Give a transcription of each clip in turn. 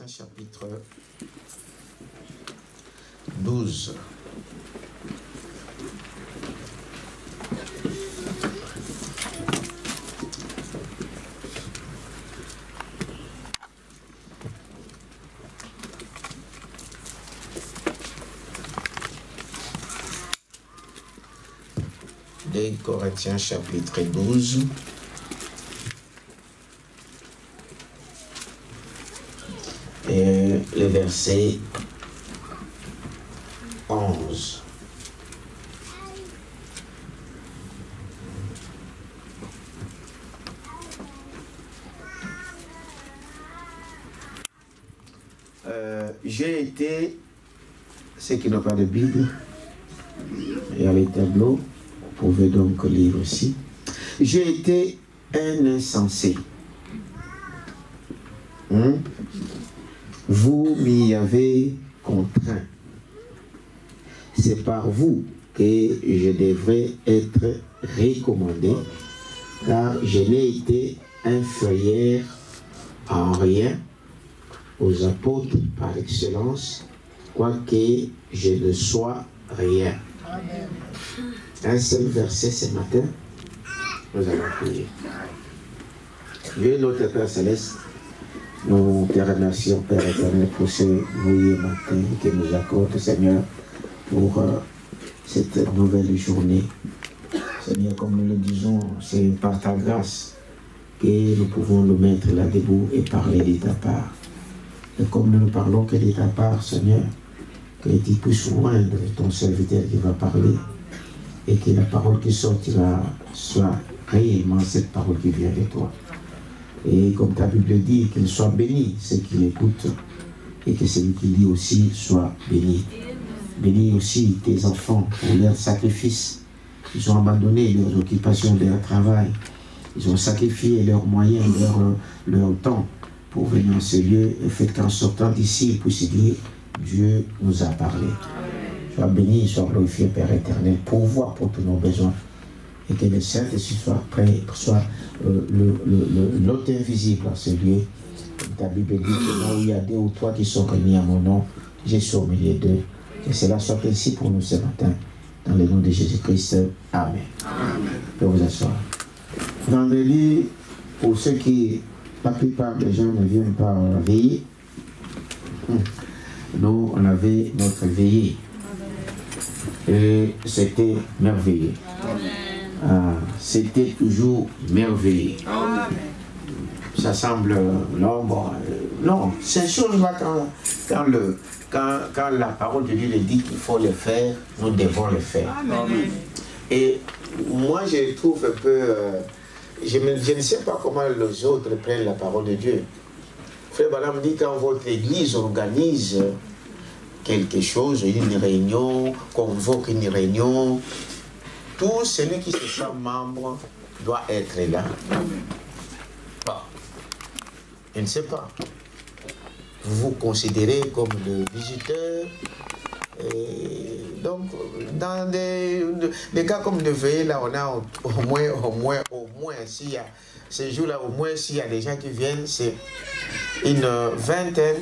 Corinthiens chapitre 12. Des Corinthiens chapitre 12. Et le verset 11. J'ai été, ceux qui n'ont pas de Bible, il y a les tableaux, vous pouvez donc lire aussi. J'ai été un insensé. Vous m'y avez contraint. C'est par vous que je devrais être recommandé, car je n'ai été inférieur en rien aux apôtres par excellence, quoique je ne sois rien. Amen. Un seul verset ce matin, nous allons prier. Dieu notre Père Céleste, nous te remercions, Père éternel, pour ce nouveau matin que nous accorde, Seigneur, pour cette nouvelle journée. Seigneur, comme nous le disons, c'est par ta grâce que nous pouvons nous mettre là debout et parler de ta part. Et comme nous ne parlons que de ta part, Seigneur, que tu puisses joindre ton serviteur qui va parler et que la parole qui sortira soit réellement cette parole qui vient de toi. Et comme ta Bible dit, qu'il soit béni ceux qui l'écoutent et que celui qui lit aussi soit béni. Bénis aussi tes enfants pour leur sacrifice. Ils ont abandonné leurs occupations, leur travail. Ils ont sacrifié leurs moyens, leur temps pour venir en ce lieu et fait qu'en sortant d'ici, ils puissent dire Dieu nous a parlé. Sois béni, sois glorifié, Père éternel, pourvoir pour tous nos besoins. Et que le Saint-Esprit soit prêt, soit l'hôte invisible en ce lieu. Ta Bible dit que là où il y a deux ou trois qui sont réunis à mon nom, je suis au milieu d'eux. Que cela soit ainsi pour nous ce matin. Dans le nom de Jésus-Christ. Amen. Amen. Je vous asseoir. Dans le lit, pour ceux qui, la plupart des gens ne viennent pas veiller, nous, on avait notre veillée. Et c'était merveilleux. C'était toujours merveilleux. Ça semble l'ombre. Non, ces choses-là, quand la parole de Dieu le dit qu'il faut le faire, nous devons le faire. Amen. Et moi, je trouve un peu... je ne sais pas comment les autres prennent la parole de Dieu. Frère Branham dit quand votre église organise quelque chose, une réunion, convoque une réunion, tout celui qui se sent membre doit être là. Bon. Je ne sais pas. Vous vous considérez comme le visiteur. Et donc, dans des cas comme de veiller, là, on a au moins, s'il y a ces jours-là, au moins, s'il y a des gens qui viennent, c'est une vingtaine,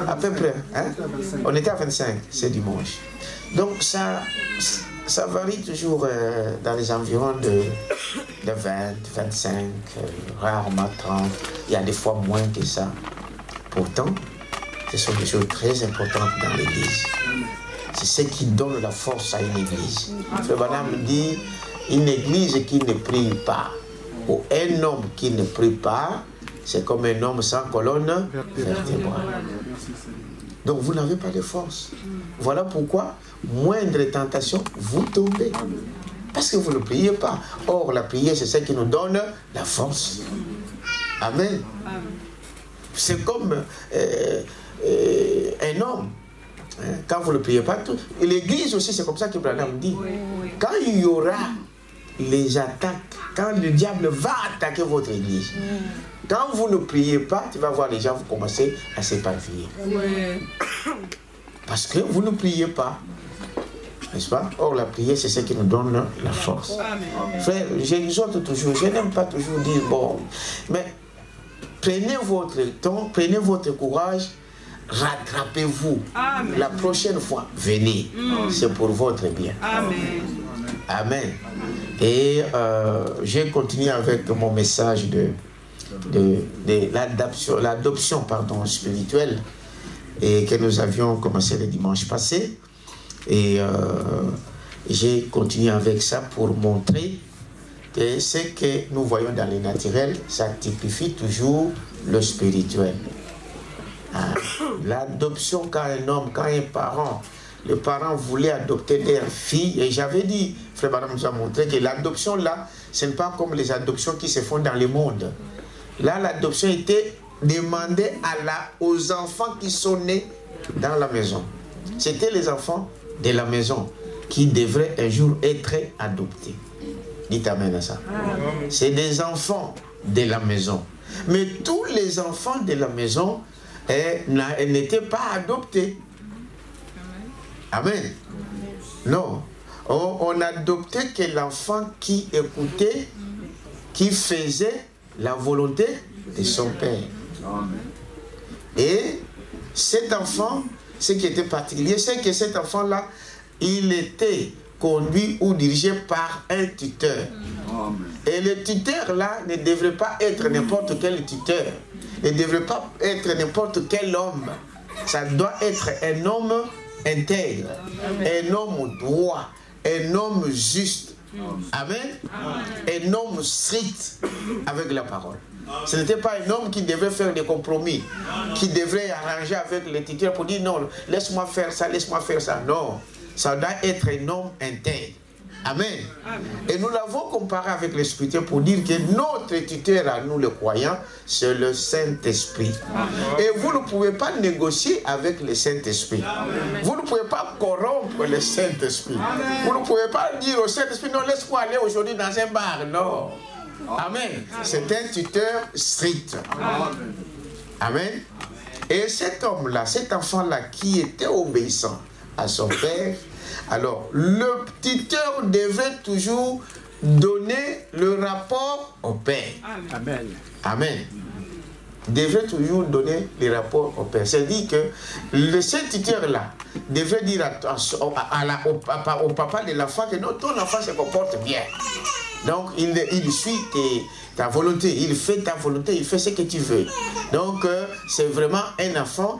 à peu près. Hein? On était à 25, c'est dimanche. Donc, ça varie toujours dans les environs de 20, 25, rarement 30. Il y a des fois moins que ça. Pourtant, ce sont des choses très importantes dans l'église. C'est ce qui donne la force à une église. Frère Branham dit, une église qui ne prie pas, ou un homme qui ne prie pas, c'est comme un homme sans colonne vertébrale. Donc vous n'avez pas de force. Voilà pourquoi, moindre tentation, vous tombez. Parce que vous ne priez pas. Or, la prière, c'est ce qui nous donne la force. Amen. C'est comme un homme. Quand vous ne priez pas, l'église aussi, c'est comme ça que Branham dit. Quand il y aura les attaques, quand le diable va attaquer votre église, quand vous ne priez pas, tu vas voir les gens, vous commencez à s'éparpiller. Parce que vous ne priez pas. N'est-ce pas? Or, la prière, c'est ce qui nous donne la force. Frère, j'exhorte toujours, je n'aime pas toujours dire, bon, mais prenez votre temps, prenez votre courage, rattrapez-vous. La prochaine fois, venez. C'est pour votre bien. Amen. Amen. Et j'ai continué avec mon message de l'adoption spirituelle et que nous avions commencé le dimanche passé. Et j'ai continué avec ça pour montrer que ce que nous voyons dans le naturel, ça typifie toujours le spirituel. L'adoption, quand un homme, quand un parent, le parent voulait adopter leur fille, et j'avais dit, Frère Branham nous a montré que l'adoption là, ce n'est pas comme les adoptions qui se font dans le monde. Là, l'adoption était demandée aux enfants qui sont nés dans la maison. C'était les enfants de la maison qui devraient un jour être adoptés. Dites amen à ça. C'est des enfants de la maison. Mais tous les enfants de la maison n'étaient pas adoptés. Amen. Non. On adoptait que l'enfant qui écoutait, qui faisait la volonté de son père. Et cet enfant, ce qui était particulier, c'est que cet enfant-là, il était conduit ou dirigé par un tuteur. Et le tuteur-là ne devrait pas être n'importe quel tuteur. Ne devrait pas être n'importe quel homme. Ça doit être un homme intègre, un homme droit, un homme juste. Amen. Un homme strict avec la parole. Ce n'était pas un homme qui devait faire des compromis, qui devrait arranger avec le tuteur pour dire non, laisse-moi faire ça, laisse-moi faire ça. Non, ça doit être un homme intègre. Amen. Et nous l'avons comparé avec le Spirituel pour dire que notre tuteur à nous, les croyants, c'est le Saint-Esprit. Et vous ne pouvez pas négocier avec le Saint-Esprit. Vous ne pouvez pas corrompre le Saint-Esprit. Vous ne pouvez pas dire au Saint-Esprit, non, laisse-moi aller aujourd'hui dans un bar. Non. Amen. C'est un tuteur strict. Amen. Et cet homme-là, cet enfant-là qui était obéissant à son père, alors le tuteur devait toujours donner le rapport au père. Amen. Amen. Devait toujours donner le rapport au père. C'est-à-dire que ce tuteur-là devait dire au papa de l'enfant que non, ton enfant se comporte bien. Donc, il suit ta volonté, il fait ta volonté, il fait ce que tu veux. Donc, c'est vraiment un enfant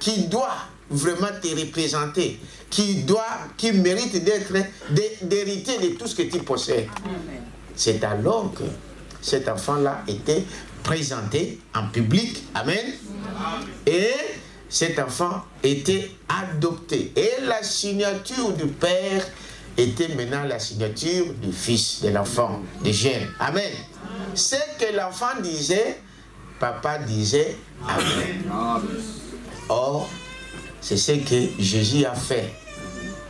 qui doit vraiment te représenter, qui mérite d'hériter de tout ce que tu possèdes. C'est alors que cet enfant-là était présenté en public. Amen. Et cet enfant était adopté. Et la signature du père était maintenant la signature du fils, de l'enfant, de Jean. Amen. Ce que l'enfant disait, papa disait Amen. Or, c'est ce que Jésus a fait.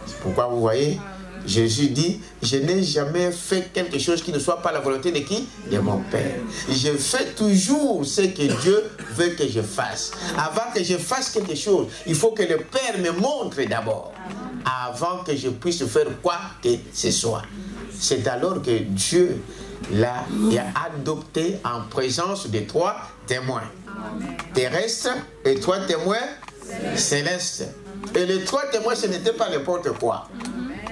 C'est pourquoi vous voyez, Jésus dit, je n'ai jamais fait quelque chose qui ne soit pas la volonté de qui? De mon Père. Je fais toujours ce que Dieu veut que je fasse. Avant que je fasse quelque chose, il faut que le Père me montre d'abord. Avant que je puisse faire quoi que ce soit. C'est alors que Dieu l'a adopté en présence de 3 témoins. Terrestres et 3 témoins célestes. Et les 3 témoins, ce n'était pas n'importe quoi.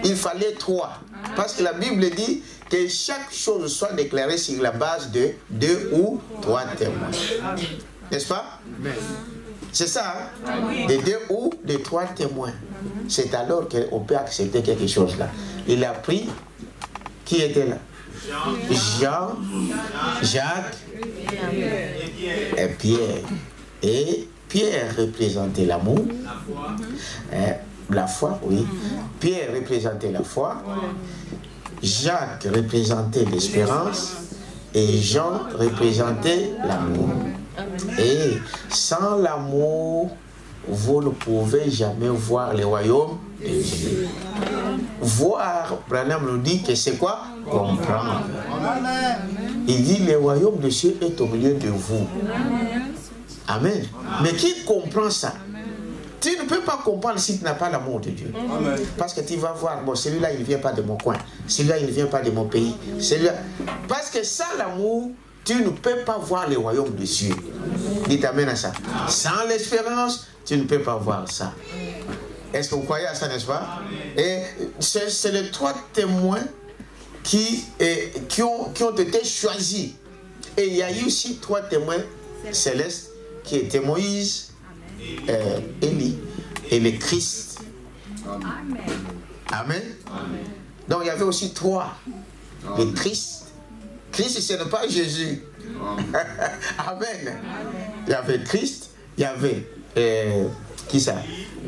Il fallait 3. Parce que la Bible dit que chaque chose soit déclarée sur la base de 2 ou 3 témoins. N'est-ce pas? C'est ça, hein? De 2 ou de 3 témoins. C'est alors qu'on peut accepter quelque chose là. Il a pris, qui était là? Jean, Jacques et Pierre. Et Pierre représentait l'amour, la foi, oui. Pierre représentait la foi, Jacques représentait l'espérance et Jean représentait l'amour. Et sans l'amour, vous ne pouvez jamais voir le royaume de Dieu. Voir, Branham nous dit que c'est quoi? Comprendre. Il dit le royaume de Dieu est au milieu de vous. Amen. Mais qui comprend ça? Tu ne peux pas comprendre si tu n'as pas l'amour de Dieu. Amen. Parce que tu vas voir, bon, celui-là, il ne vient pas de mon coin. Celui-là, il ne vient pas de mon pays. Parce que sans l'amour, tu ne peux pas voir le royaume de Dieu. Dites amen à ça. Sans l'espérance, tu ne peux pas voir ça. Est-ce que vous croyez à ça, n'est-ce pas? Et c'est les 3 témoins qui ont été choisis. Et il y a eu aussi 3 témoins célestes qui étaient Moïse, Élie et le Christ. Amen. Amen. Donc il y avait aussi 3. Le Christ. Christ, ce n'est pas Jésus. Amen. Il y avait Christ, il y avait qui ça?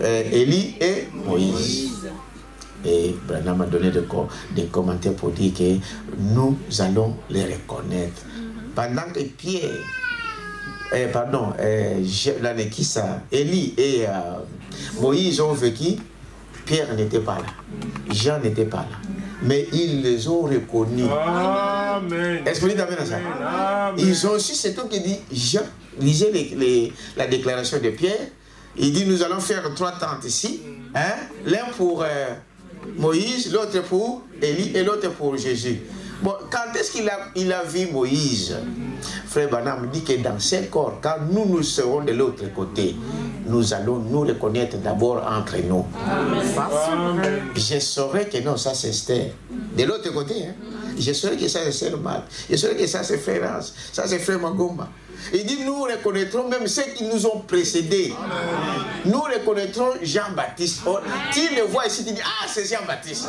Élie et Moïse. Et Branham m'a donné des commentaires pour dire que nous allons les reconnaître. Pendant que Pierre, qui ça? Élie et Moïse ont vécu, Pierre n'était pas là. Jean n'était pas là. Mais ils les ont reconnus. Amen. Est-ce que vous dites amen à ça? Amen. Ils ont su, c'est tout qui dit, Jean, lisez la déclaration de Pierre. Il dit, nous allons faire 3 tentes ici. Hein? L'un pour Moïse, l'autre pour Élie et l'autre pour Jésus. Bon, quand est-ce qu'il a vu Moïse? Frère Branham dit que dans ce corps, quand nous serons de l'autre côté, nous allons nous reconnaître d'abord entre nous. Amen. Je saurais que non, ça c'est Esther. De l'autre côté, hein? Je saurais que ça c'est Esther Mal. Je saurais que ça c'est Frère Hans. Ça c'est Frère Magomba. Il dit, nous reconnaîtrons même ceux qui nous ont précédés. Amen. Nous reconnaîtrons Jean-Baptiste. Oh, tu le vois ici, tu dis, ah, c'est Jean-Baptiste.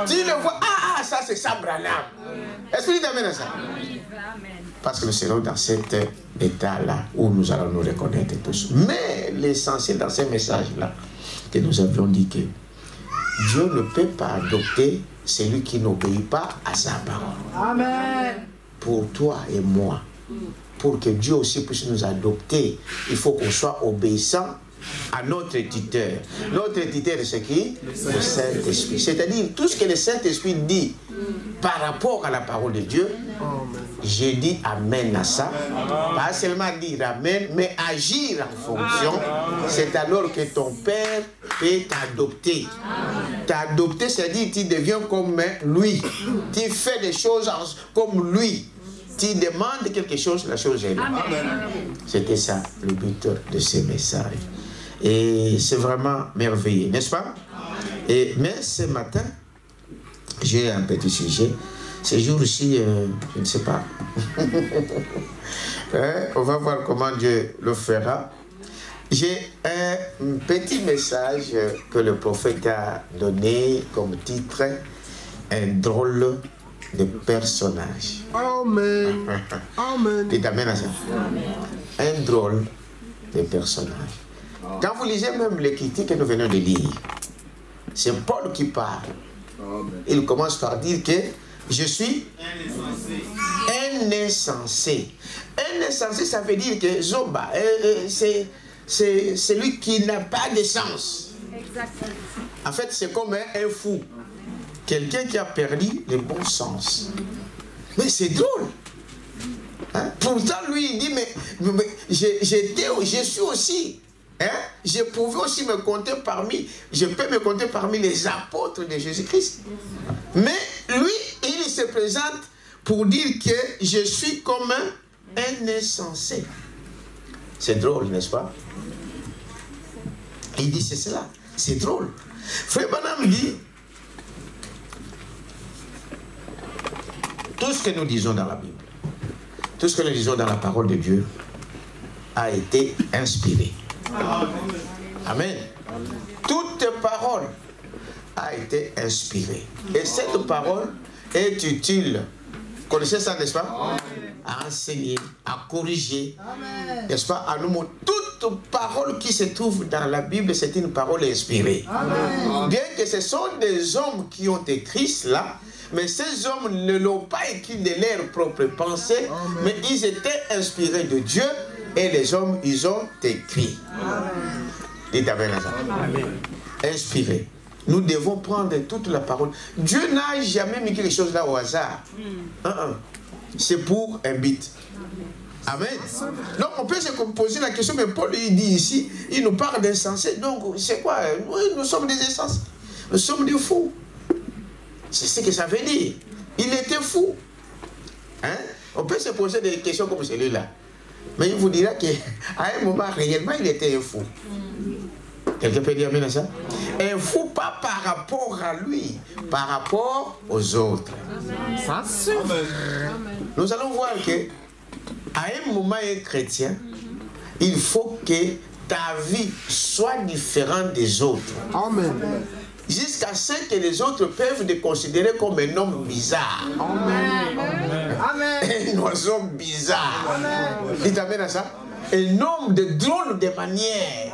Tu le vois, ah, ça c'est Sam Branham. Est-ce que tu t'amènes à ça? Amen. Parce que nous serons dans cet état-là où nous allons nous reconnaître tous. Mais l'essentiel dans ces messages-là, que nous avions dit que Dieu ne peut pas adopter celui qui n'obéit pas à sa parole. Amen. Pour toi et moi, pour que Dieu aussi puisse nous adopter, il faut qu'on soit obéissant à notre tuteur. Notre tuteur, c'est qui? Le Saint-Esprit. C'est-à-dire, tout ce que le Saint-Esprit dit par rapport à la parole de Dieu, j'ai dit amen à ça. Pas seulement dire amen, mais agir en fonction. C'est alors que ton Père peut t'adopter. T'adopter, c'est-à-dire, tu deviens comme lui. Tu fais des choses comme lui. Tu demandes quelque chose, la chose est là. C'était ça, le but de ces messages. Et c'est vraiment merveilleux, n'est-ce pas? Mais ce matin, j'ai un petit sujet. Ce jour-ci, je ne sais pas. On va voir comment Dieu le fera. J'ai un petit message que le prophète a donné comme titre, un drôle de personnage. Amen. Amen. Dites amen à ça. Un drôle de personnage. Quand vous lisez même les critiques que nous venons de lire, c'est Paul qui parle. Il commence par dire que je suis un insensé. Un insensé, ça veut dire que Zoba, c'est celui qui n'a pas de sens. Exactement. En fait, c'est comme un fou. Quelqu'un qui a perdu le bon sens. Mais c'est drôle. Hein? Pourtant, lui, il dit, mais je suis aussi. Hein? Je pouvais aussi me compter je peux me compter parmi les apôtres de Jésus-Christ. Mais lui, il se présente pour dire que je suis comme un insensé. C'est drôle, n'est-ce pas? Il dit, c'est cela. C'est drôle. Frère Branham dit, tout ce que nous disons dans la Bible, tout ce que nous disons dans la parole de Dieu a été inspiré. Amen. Amen. Toute parole a été inspirée. Et cette parole est utile. Vous connaissez ça, n'est-ce pas? Amen. À enseigner, à corriger, n'est-ce pas? À nous montrer. Toute parole qui se trouve dans la Bible, c'est une parole inspirée. Amen. Bien que ce sont des hommes qui ont écrit cela, mais ces hommes ne l'ont pas écrit de leurs propres pensées, mais ils étaient inspirés de Dieu et les hommes, ils ont écrit. Dites amen à ça. Inspirés. Nous devons prendre toute la parole. Dieu n'a jamais mis quelque chose là au hasard. C'est pour un but. Amen. Donc on peut se poser la question, mais Paul il dit ici, il nous parle d'insensés. Donc c'est quoi? Nous sommes des insensés. Nous sommes des fous. C'est ce que ça veut dire. Il était fou. Hein? On peut se poser des questions comme celui-là. Mais il vous dira qu'à un moment, réellement, il était un fou. Quelqu'un peut dire bien ça? Un fou, pas par rapport à lui, par rapport aux autres. Ça, nous allons voir que à un moment, un chrétien, il faut que ta vie soit différente des autres. Amen. Jusqu'à ce que les autres peuvent te considérer comme un homme bizarre. Amen. Amen. Un oiseau bizarre. Dites amen à ça. Un homme de drôle de manière.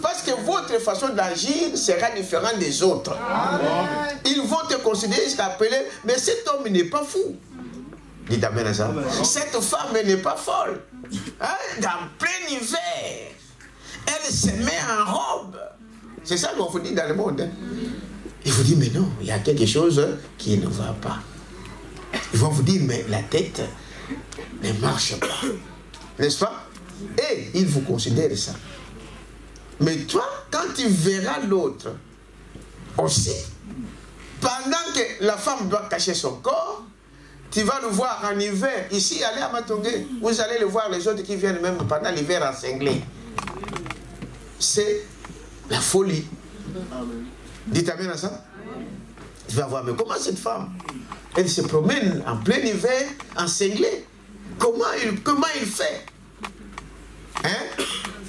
Parce que votre façon d'agir sera différente des autres. Amen. Ils vont te considérer jusqu'à appeler, mais cet homme n'est pas fou. Dites amen à ça. Amen. Cette femme n'est pas folle. Hein? Dans plein hiver, elle se met en robe. C'est ça qu'on vous dit dans le monde. Hein? Il vous dit, mais non, il y a quelque chose qui ne va pas. Ils vont vous dire, mais la tête ne marche pas. N'est-ce pas? Et ils vous considèrent ça. Mais toi, quand tu verras l'autre aussi, pendant que la femme doit cacher son corps, tu vas le voir en hiver. Ici, allez à Matongé, vous allez le voir, les autres qui viennent même pendant l'hiver en cinglé. C'est la folie. Dites amen à ça. Tu vas voir, mais comment cette femme, elle se promène en plein hiver en cinglé? Comment il fait? Hein?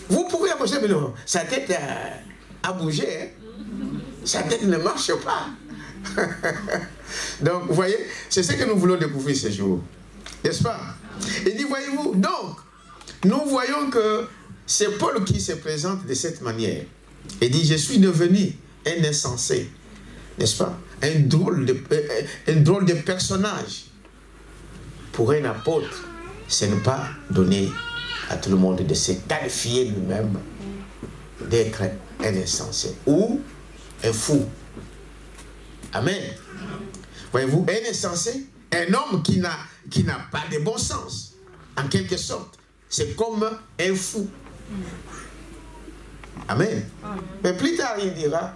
Vous pouvez approcher, mais non, sa tête a bougé. Hein? Sa tête ne marche pas. Donc, vous voyez, c'est ce que nous voulons découvrir ce jour. N'est-ce pas? Il dit, voyez-vous, donc, nous voyons que c'est Paul qui se présente de cette manière. Il dit, je suis devenu un insensé. N'est-ce pas? Un drôle de personnage. Pour un apôtre, ce n'est pas donné à tout le monde de se qualifier lui-même d'être un insensé ou un fou. Amen. Voyez-vous, un insensé, un homme qui n'a pas de bon sens, en quelque sorte. C'est comme un fou. Amen. Mais plus tard, il dira,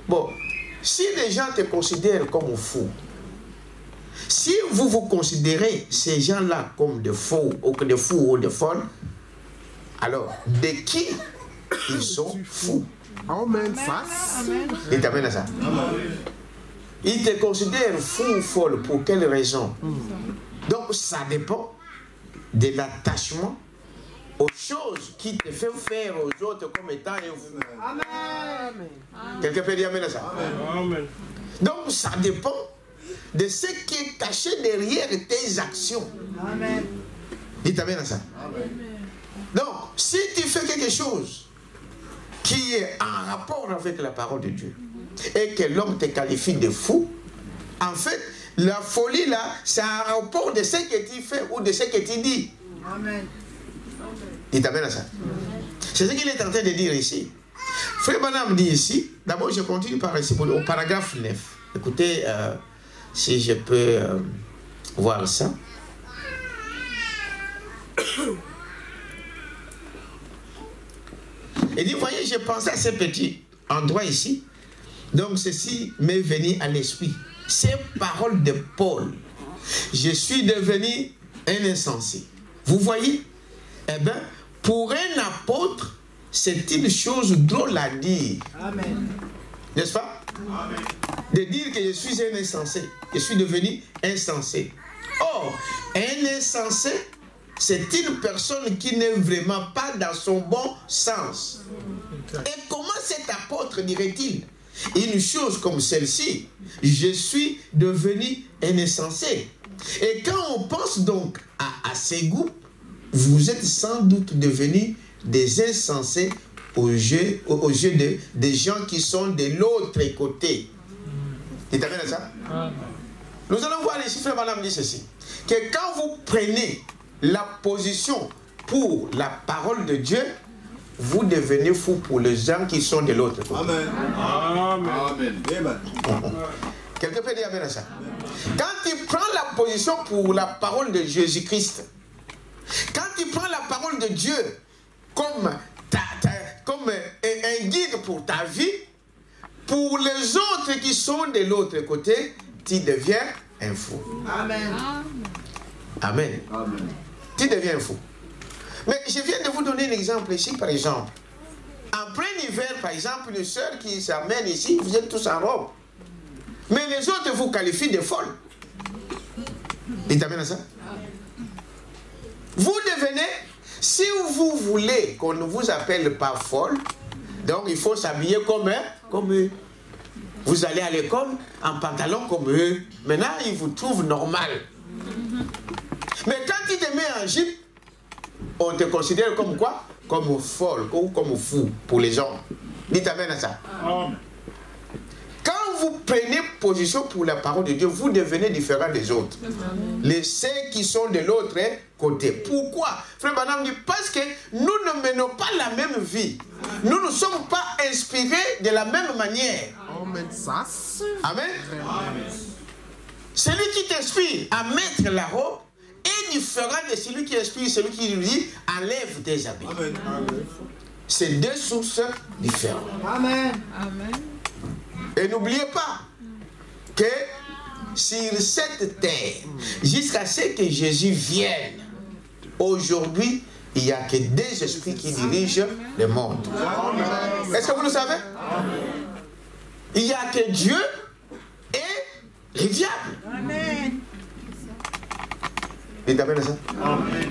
bon, si les gens te considèrent comme fou, si vous vous considérez ces gens-là comme de faux, ou que de fous ou de folles, alors, de qui ils sont fous? Amen. Il t'amène à ça. Ils te considèrent fou ou folle pour quelle raison? Donc, ça dépend de l'attachement aux choses qui te font faire aux autres comme étant un fou. Amen. Quelqu'un peut dire amen à ça? Amen. Donc, ça dépend de ce qui est caché derrière tes actions. Amen. Dites amen à ça. Amen. Donc, si tu fais quelque chose qui est en rapport avec la parole de Dieu et que l'homme te qualifie de fou, en fait, la folie là, c'est un rapport de ce que tu fais ou de ce que tu dis. Amen. Il t'amène à ça. C'est ce qu'il est en train de dire ici. Frère Branham dit ici, d'abord je continue par ici, au paragraphe 9. Écoutez, si je peux voir ça. Il dit, voyez, j'ai pensé à ce petit endroit ici. Donc, ceci m'est venu à l'esprit. Ces paroles de Paul. Je suis devenu un insensé. Vous voyez? Eh bien, pour un apôtre, c'est une chose drôle à dire. Amen. N'est-ce pas? Amen. De dire que je suis un insensé. Je suis devenu insensé. Or, un insensé, c'est une personne qui n'est vraiment pas dans son bon sens. Et comment cet apôtre dirait-il une chose comme celle-ci? Je suis devenu un insensé. Et quand on pense donc à ces goûts, vous êtes sans doute devenus des insensés aux yeux des gens qui sont de l'autre côté. Tu t'amènes à ça? Nous allons voir ici, frère Madame dit ceci, que quand vous prenez la position pour la parole de Dieu, vous devenez fou pour les gens qui sont de l'autre côté. Amen. Amen. Amen. Quelqu'un peut dire amen à ça? Quand tu prends la position pour la parole de Jésus-Christ, quand tu prends la parole de Dieu comme un guide pour ta vie, pour les autres qui sont de l'autre côté, tu deviens un fou. Amen. Amen. Amen. Tu deviens fou. Mais je viens de vous donner un exemple ici, par exemple. En plein hiver, par exemple, une soeur qui s'amène ici, vous êtes tous en robe. Mais les autres vous qualifient de folles. Dites amen à ça. Vous devenez, si vous voulez qu'on ne vous appelle pas folle, donc il faut s'habiller comme eux. Vous allez à l'école en pantalon comme eux. Maintenant, ils vous trouvent normal. Mais quand tu te mets en jupe, on te considère comme quoi? Comme folle ou comme fou pour les hommes. Dites amen à ça. Quand vous prenez position pour la parole de Dieu, vous devenez différent des autres. Ceux qui sont de l'autre côté. Pourquoi? Frère Branham dit parce que nous ne menons pas la même vie. Nous ne sommes pas inspirés de la même manière. Amen. Celui qui t'inspire à mettre la robe est différent de celui qui inspire, celui qui lui dit enlève tes habits. C'est deux sources différentes. Amen. Amen. Et n'oubliez pas que sur cette terre, jusqu'à ce que Jésus vienne, aujourd'hui, il n'y a que deux esprits qui dirigent le monde. Est-ce que vous le savez? Il n'y a que Dieu et le diable. Amen.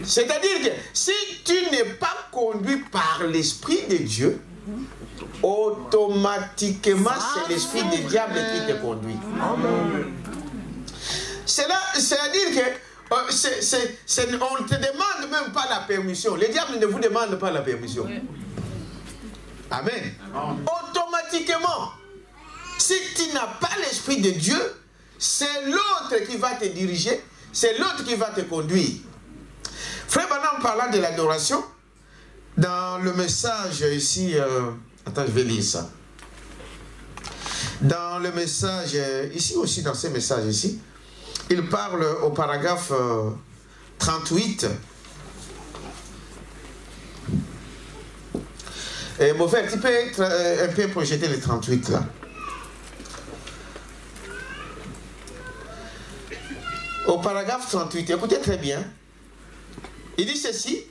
C'est-à-dire que si tu n'es pas conduit par l'Esprit de Dieu, automatiquement c'est l'Esprit du diable qui te conduit. C'est-à-dire que on ne te demande même pas la permission. Le diable ne vous demande pas la permission. Amen. Automatiquement, si tu n'as pas l'Esprit de Dieu, c'est l'autre qui va te diriger. C'est l'autre qui va te conduire. Frère Branham parlant de l'adoration, dans le message ici, attends, je vais lire ça. Dans le message, ici aussi, dans ce message ici, il parle au paragraphe 38. Et mauvais, tu peux un peu projeter le 38 là. Au paragraphe 38, écoutez très bien. Il dit ceci.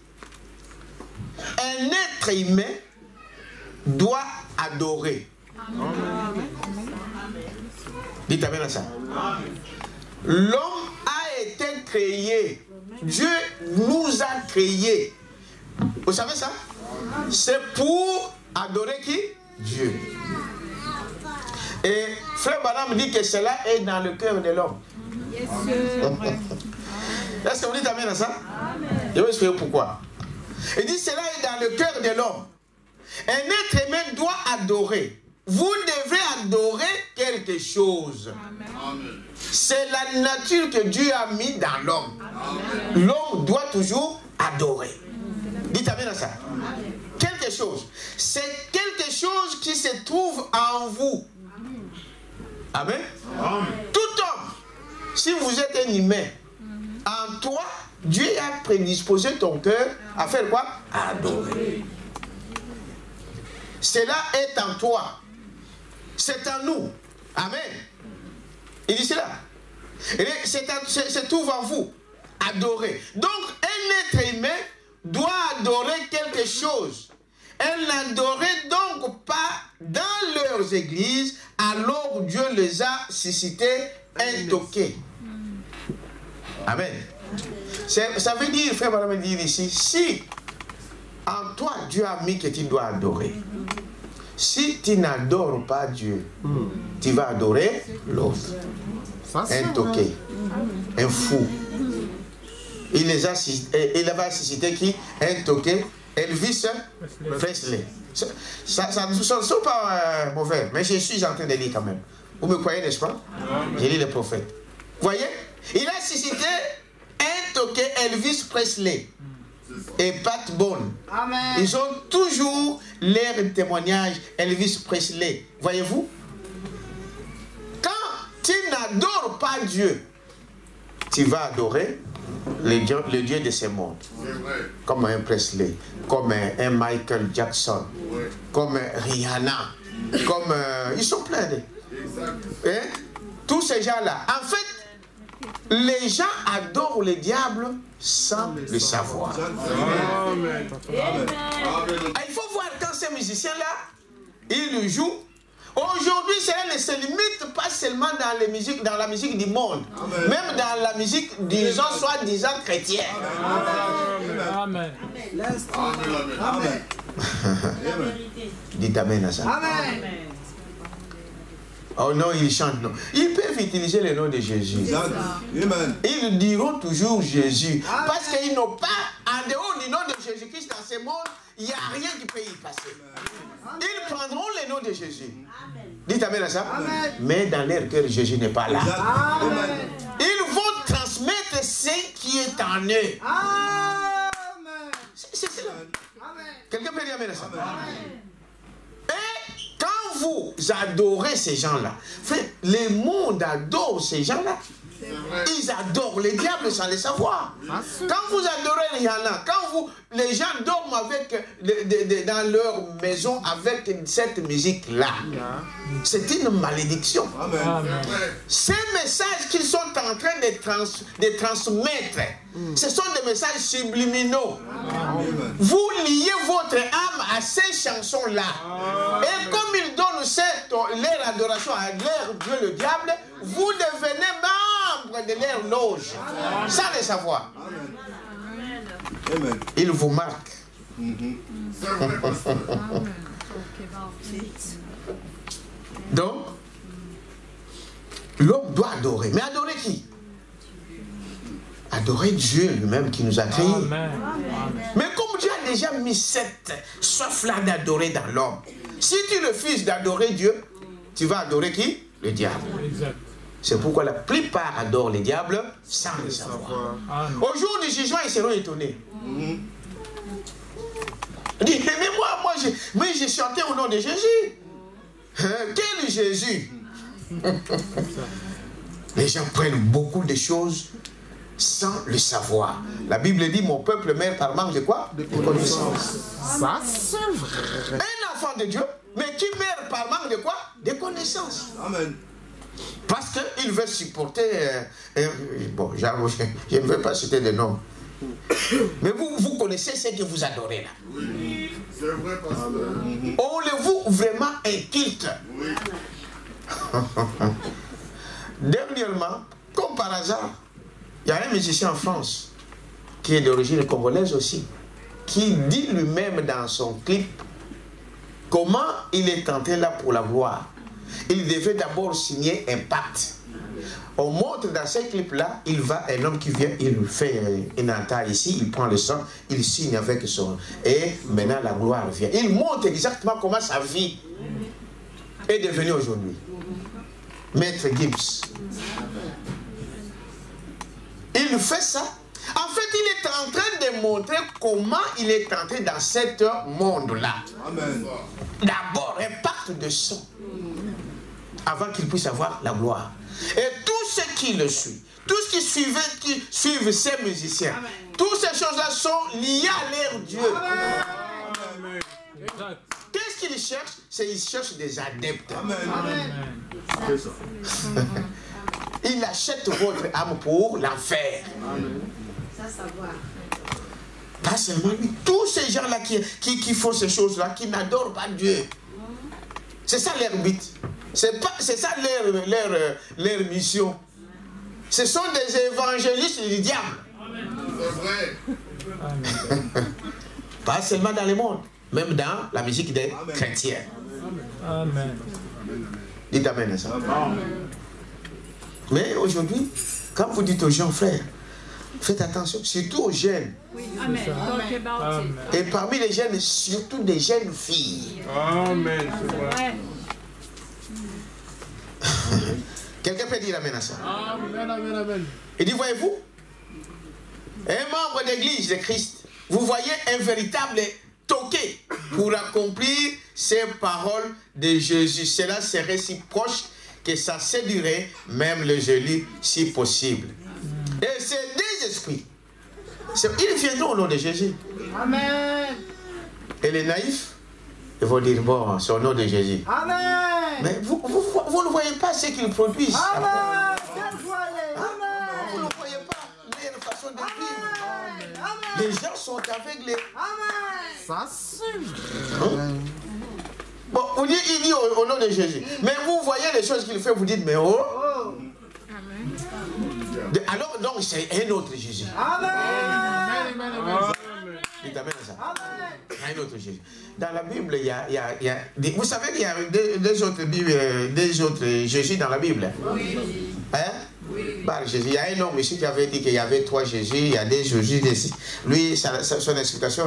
Un être humain doit adorer. Dites amen à ça. L'homme a été créé. Dieu nous a créés. Vous savez ça? C'est pour adorer qui? Dieu. Et Frère Branham dit que cela est dans le cœur de l'homme. Est-ce que vous dites amen à ça? Amen. Je vais vous expliquer pourquoi. Il dit cela est dans le cœur de l'homme. Un être humain doit adorer. Vous devez adorer quelque chose. C'est la nature que Dieu a mis dans l'homme. L'homme doit toujours adorer. Dites amen à ça. Amen. Quelque chose. C'est quelque chose qui se trouve en vous. Amen. Amen. Tout homme. Si vous êtes un humain, en toi, Dieu a prédisposé ton cœur à faire quoi? À adorer. Cela est en toi. C'est en nous. Amen. Il dit cela. C'est tout en vous. Adorer. Donc, un être humain doit adorer quelque chose. Elle n'adorait donc pas dans leurs églises, alors Dieu les a suscités intoqués. Amen. Ça veut dire, frère, madame, dire ici, si en toi Dieu a mis que tu dois adorer, si tu n'adores pas Dieu, tu vas adorer l'autre. Un toqué, un fou. Il va susciter qui? Un toqué, Elvis Presley. Ça ne sont pas mauvais, mais je suis en train de lire quand même. Vous me croyez, n'est-ce pas? J'ai lu les prophètes. Voyez? Il a suscité un toqué Elvis Presley et Pat Boone. Amen. Ils ont toujours l'air de témoignage Elvis Presley. Voyez-vous? Quand tu n'adores pas Dieu, tu vas adorer le Dieu de ce monde. Comme un Presley, comme un Michael Jackson, comme Rihanna, comme... ils sont pleins de... Hein? Tous ces gens-là. En fait, les gens adorent le diable sans le savoir. Amen. Il faut voir quand ces musiciens-là, ils jouent. Aujourd'hui, cela ne se limite pas seulement dans la musique du monde, même dans la musique, disons, soi-disant chrétienne. Amen. Amen. Dites amen à ça. Amen. Oh non, ils chantent, non. Ils peuvent utiliser le nom de Jésus. Ils diront toujours Jésus. Parce qu'ils n'ont pas, en dehors du nom de Jésus-Christ dans ce monde, il n'y a rien qui peut y passer. Ils prendront le nom de Jésus. Dites amen à ça. Amen. Mais dans leur cœur, Jésus n'est pas là. Amen. Ils vont transmettre ce qui est en eux. Amen. C'est cela. Amen. Quelqu'un peut dire amen à ça. Et quand vous adorez ces gens-là, le monde adore ces gens-là. Ils adorent les diables sans le savoir. Quand vous adorez les gens, quand les gens dorment dans leur maison avec cette musique-là, c'est une malédiction. Ces messages qu'ils sont en train de transmettre, ce sont des messages subliminaux. Vous liez votre âme à ces chansons-là. Et comme ils donnent leur adoration à leur Dieu le diable, vous devenez membre de leur loge, sans le savoir. Ils vous marquent. Donc, l'homme doit adorer. Mais adorer qui? Adorer Dieu lui-même qui nous a créés. Mais comme Dieu a déjà mis cette soif-là d'adorer dans l'homme, si tu refuses d'adorer Dieu, tu vas adorer qui? Le diable. C'est pourquoi la plupart adorent les diables sans le savoir. Au jour du jugement, ils seront étonnés. Ils disent, mais j'ai chanté au nom de Jésus. Quel Jésus? Les gens prennent beaucoup de choses sans le savoir. La Bible dit, mon peuple meurt par manque de quoi? De connaissance. Ça, c'est vrai. Un enfant de Dieu, mais qui meurt par manque de quoi? De connaissance. Amen. Parce qu'il veut supporter... bon, je ne veux pas citer de nom. Mais vous connaissez ce que vous adorez là. Oui, c'est vrai, pasteur. On le voue vraiment inculte. Oui. Dernièrement, comme par hasard, il y a un musicien en France qui est d'origine congolaise aussi, qui dit lui-même dans son clip comment il est entré là pour la gloire. Il devait d'abord signer un pacte. On montre dans ce clip-là, il va, un homme qui vient, il fait une entaille ici, il prend le sang, il signe avec son... Et maintenant la gloire vient. Il montre exactement comment sa vie est devenue aujourd'hui. Maître Gibbs. Il fait ça. En fait, il est en train de montrer comment il est entré dans ce monde-là. D'abord, un pacte de sang. Avant qu'il puisse avoir la gloire. Et tous ceux qui le suivent, tous qui suivent ces musiciens, toutes ces choses-là sont liées à leur Dieu. Qu'est-ce qu'ils cherchent? Ils cherchent des adeptes. Ils achètent votre âme pour l'enfer. Pas seulement lui. Tous ces gens-là qui font ces choses-là, qui n'adorent pas Dieu. C'est ça leur but. C'est ça leur mission. Ce sont des évangélistes du diable. C'est vrai. Pas seulement dans le monde, même dans la musique des chrétiens. Amen. Dites amen à ça. Mais aujourd'hui, quand vous dites aux gens, frères, faites attention, surtout aux jeunes. Amen. Et parmi les jeunes, surtout des jeunes filles. Amen. Quelqu'un peut dire amen à ça? Amen, amen, amen. Il dit, voyez-vous, un membre d'église de Christ, vous voyez un véritable toqué pour accomplir ces paroles de Jésus. Cela serait si proche que ça séduirait même le joli si possible. Et ces deux esprits, ils viendront au nom de Jésus. Amen. Et les naïfs, ils vont dire, bon, c'est au nom de Jésus. Amen. Mais vous ne voyez pas ce qu'ils produisent. Amen. Les gens sont aveuglés. Ça, c'est Hein? Bon, il dit au nom de Jésus. Mais vous voyez les choses qu'il fait, vous dites, mais oh. Alors, donc, c'est un autre Jésus. Il t'amène à ça. Un autre Jésus. Dans la Bible, il y a vous savez qu'il y a deux autres Jésus dans la Bible. Oui. Hein? Oui. Bah, Jésus, il y a un homme ici qui avait dit qu'il y avait 3 Jésus, il y a des Jésus. Lui, son explication,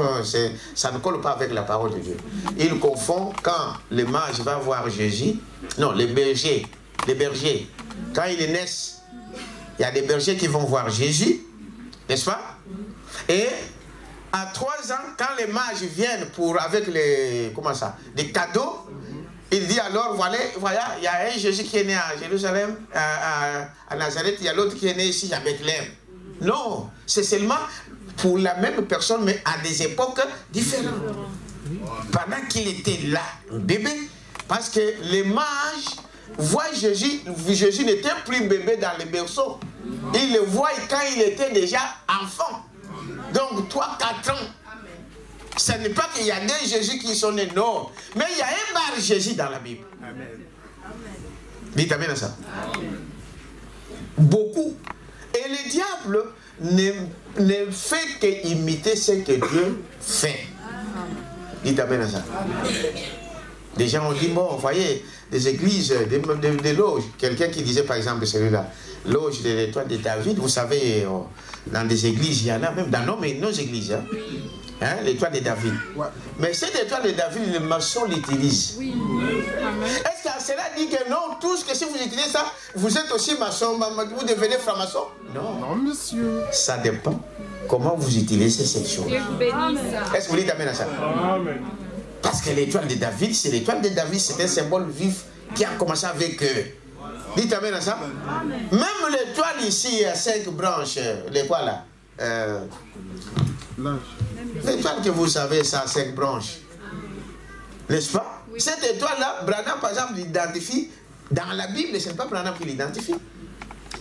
ça ne colle pas avec la parole de Dieu. Il confond quand le mage va voir Jésus. Non, les bergers. Quand ils naissent, il y a des bergers qui vont voir Jésus, n'est-ce pas? Et à 3 ans, quand les mages viennent avec des cadeaux, il dit alors, voilà, il y a un Jésus qui est né à Jérusalem, à Nazareth, il y a l'autre qui est né ici à Bethléem. Non, c'est seulement pour la même personne, mais à des époques différentes. Pendant qu'il était là, bébé, parce que les mages voient Jésus, Jésus n'était plus bébé dans le berceau. Ils le voient quand il était déjà enfant. Donc 3-4 ans. Ce n'est pas qu'il y a des Jésus qui sont nés, non. Mais il y a un bar Jésus dans la Bible. Amen. Dites amen à ça. Amen. Beaucoup. Et le diable ne fait qu'imiter ce que Dieu fait. Dites amen à ça. Amen. Des gens ont dit, bon, vous voyez, des églises, des loges. Quelqu'un qui disait par exemple celui-là, loge de l'étoile de David, vous savez, dans des églises, il y en a même dans nos églises. Hein, l'étoile de David. Ouais. Mais cette étoile de David, les maçons l'utilisent. Oui. Est-ce que cela dit que non, tous que si vous utilisez ça, vous êtes aussi maçon, vous devenez franc-maçon? Non. Non, monsieur. Ça dépend comment vous utilisez cette chose. Est-ce que vous dites amen à ça? Amen. Parce que l'étoile de David, c'est l'étoile de David, c'est un symbole vif qui a commencé avec eux. Dites amen à ça? Amen. Même l'étoile ici à 5 branches, les quoi là? L'étoile que vous savez, ça a 5 branches. N'est-ce pas? Oui. Cette étoile-là, Branham, par exemple, l'identifie. Dans la Bible, ce n'est pas Branham qui l'identifie.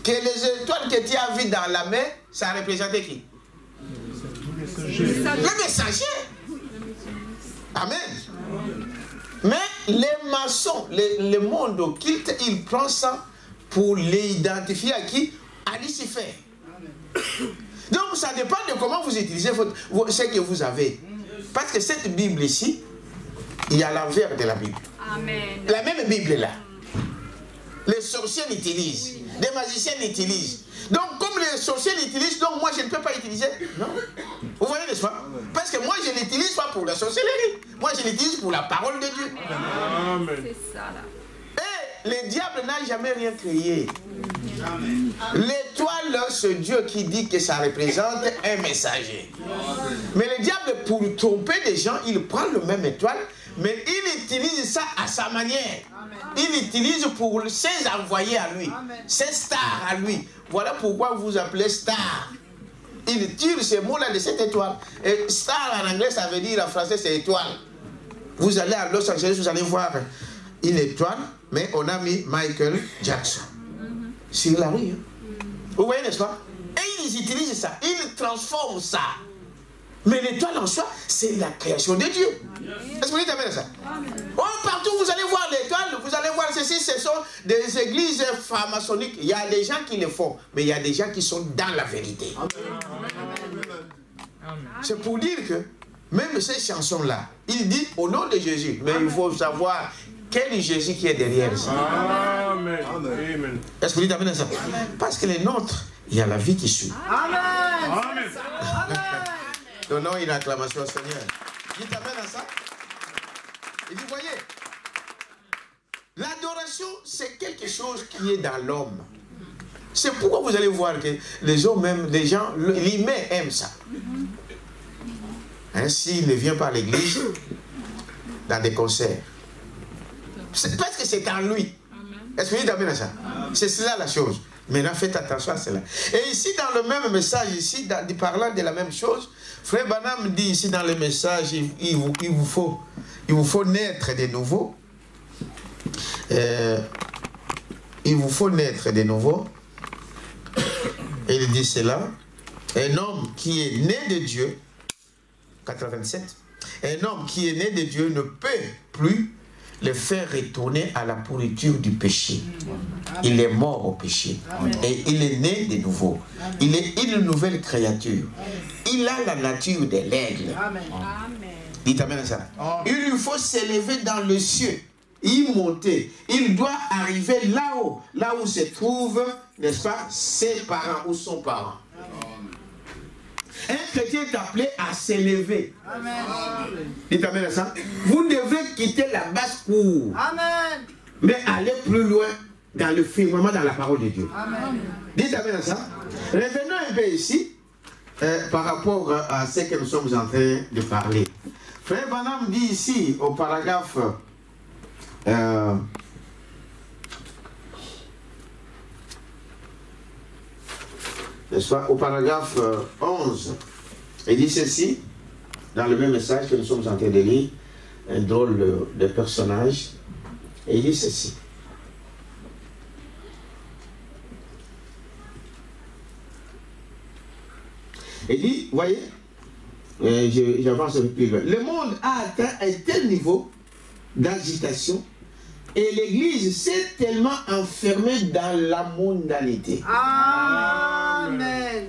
Que les étoiles que tu as vues dans la main, ça représentait qui? Le messager. Amen. Mais les maçons, le monde occulte, ils prennent ça pour l'identifier à qui? À Lucifer. Donc ça dépend de comment vous utilisez ce que vous avez. Parce que cette Bible ici, il y a l'envers de la Bible. Amen. La même Bible est là. Les sorciers l'utilisent. Oui. Les magiciens l'utilisent. Donc comme les sorciers l'utilisent, donc moi je ne peux pas l'utiliser. Non. Vous voyez, n'est-ce pas? Parce que moi je ne l'utilise pas pour la sorcellerie. Moi je l'utilise pour la parole de Dieu. Amen. C'est ça là. Et le diable n'a jamais rien créé. L'étoile, c'est Dieu qui dit que ça représente un messager. Mais le diable, pour tromper des gens, il prend le même étoile, mais il utilise ça à sa manière. Il utilise pour ses envoyés à lui, ses stars à lui. Voilà pourquoi vous appelez star. Il tire ces mots-là de cette étoile. Et star en anglais, ça veut dire en français, c'est étoile. Vous allez à Los Angeles, vous allez voir une étoile, mais on a mis Michael Jackson sur la rue. Vous voyez, n'est-ce pas? Et ils utilisent ça, ils transforment ça. Mais l'étoile en soi, c'est la création de Dieu. Est-ce que vous dites amen à ça? Oh, partout vous allez voir l'étoile, vous allez voir ceci, ce sont des églises franc-maçonniques. Il y a des gens qui le font, mais il y a des gens qui sont dans la vérité. C'est pour dire que même ces chansons-là, il dit au nom de Jésus, mais il faut savoir quel Jésus qui est derrière ça. Amen. Amen. Est-ce que vous dites amen à ça? Parce que les nôtres, il y a la vie qui suit. Amen. Amen. Donnons une acclamation au Seigneur. Dites amen à ça. Et vous voyez, l'adoration, c'est quelque chose qui est dans l'homme. C'est pourquoi vous allez voir que les hommes, même les gens, l'humain aime ça. S'il ne vient pas à l'église, dans des concerts, c'est parce que c'est en lui. Est-ce que vous dites amen à ça? C'est cela la chose. Maintenant, faites attention à cela. Et ici, dans le même message, ici, parlant de la même chose, Frère Branham dit ici dans le message, il vous faut naître de nouveau. Il vous faut naître de nouveau. Et il dit cela. Un homme qui est né de Dieu 87. Un homme qui est né de Dieu ne peut plus le faire retourner à la pourriture du péché. Il est mort au péché. Et il est né de nouveau. Il est une nouvelle créature. Il a la nature de l'aigle. Dites amen à ça. Il lui faut s'élever dans le cieux, y monter. Il doit arriver là-haut, là où se trouvent, n'est-ce pas, ses parents ou son parent. Un chrétien est appelé à s'élever. Dites amen à ça. Vous devez quitter la basse-cour. Mais aller plus loin dans le firmament, dans la parole de Dieu. Dites amen à ça. Revenons un peu ici, par rapport à ce que nous sommes en train de parler. Frère Branham dit ici, au paragraphe n'est-ce pas, au paragraphe 11, il dit ceci, dans le même message que nous sommes en train de lire, un drôle de personnage, et il dit ceci. Il dit, voyez, j'avance un peu plus loin. Le monde a atteint un tel niveau d'agitation et l'Église s'est tellement enfermée dans la mondanité. Amen.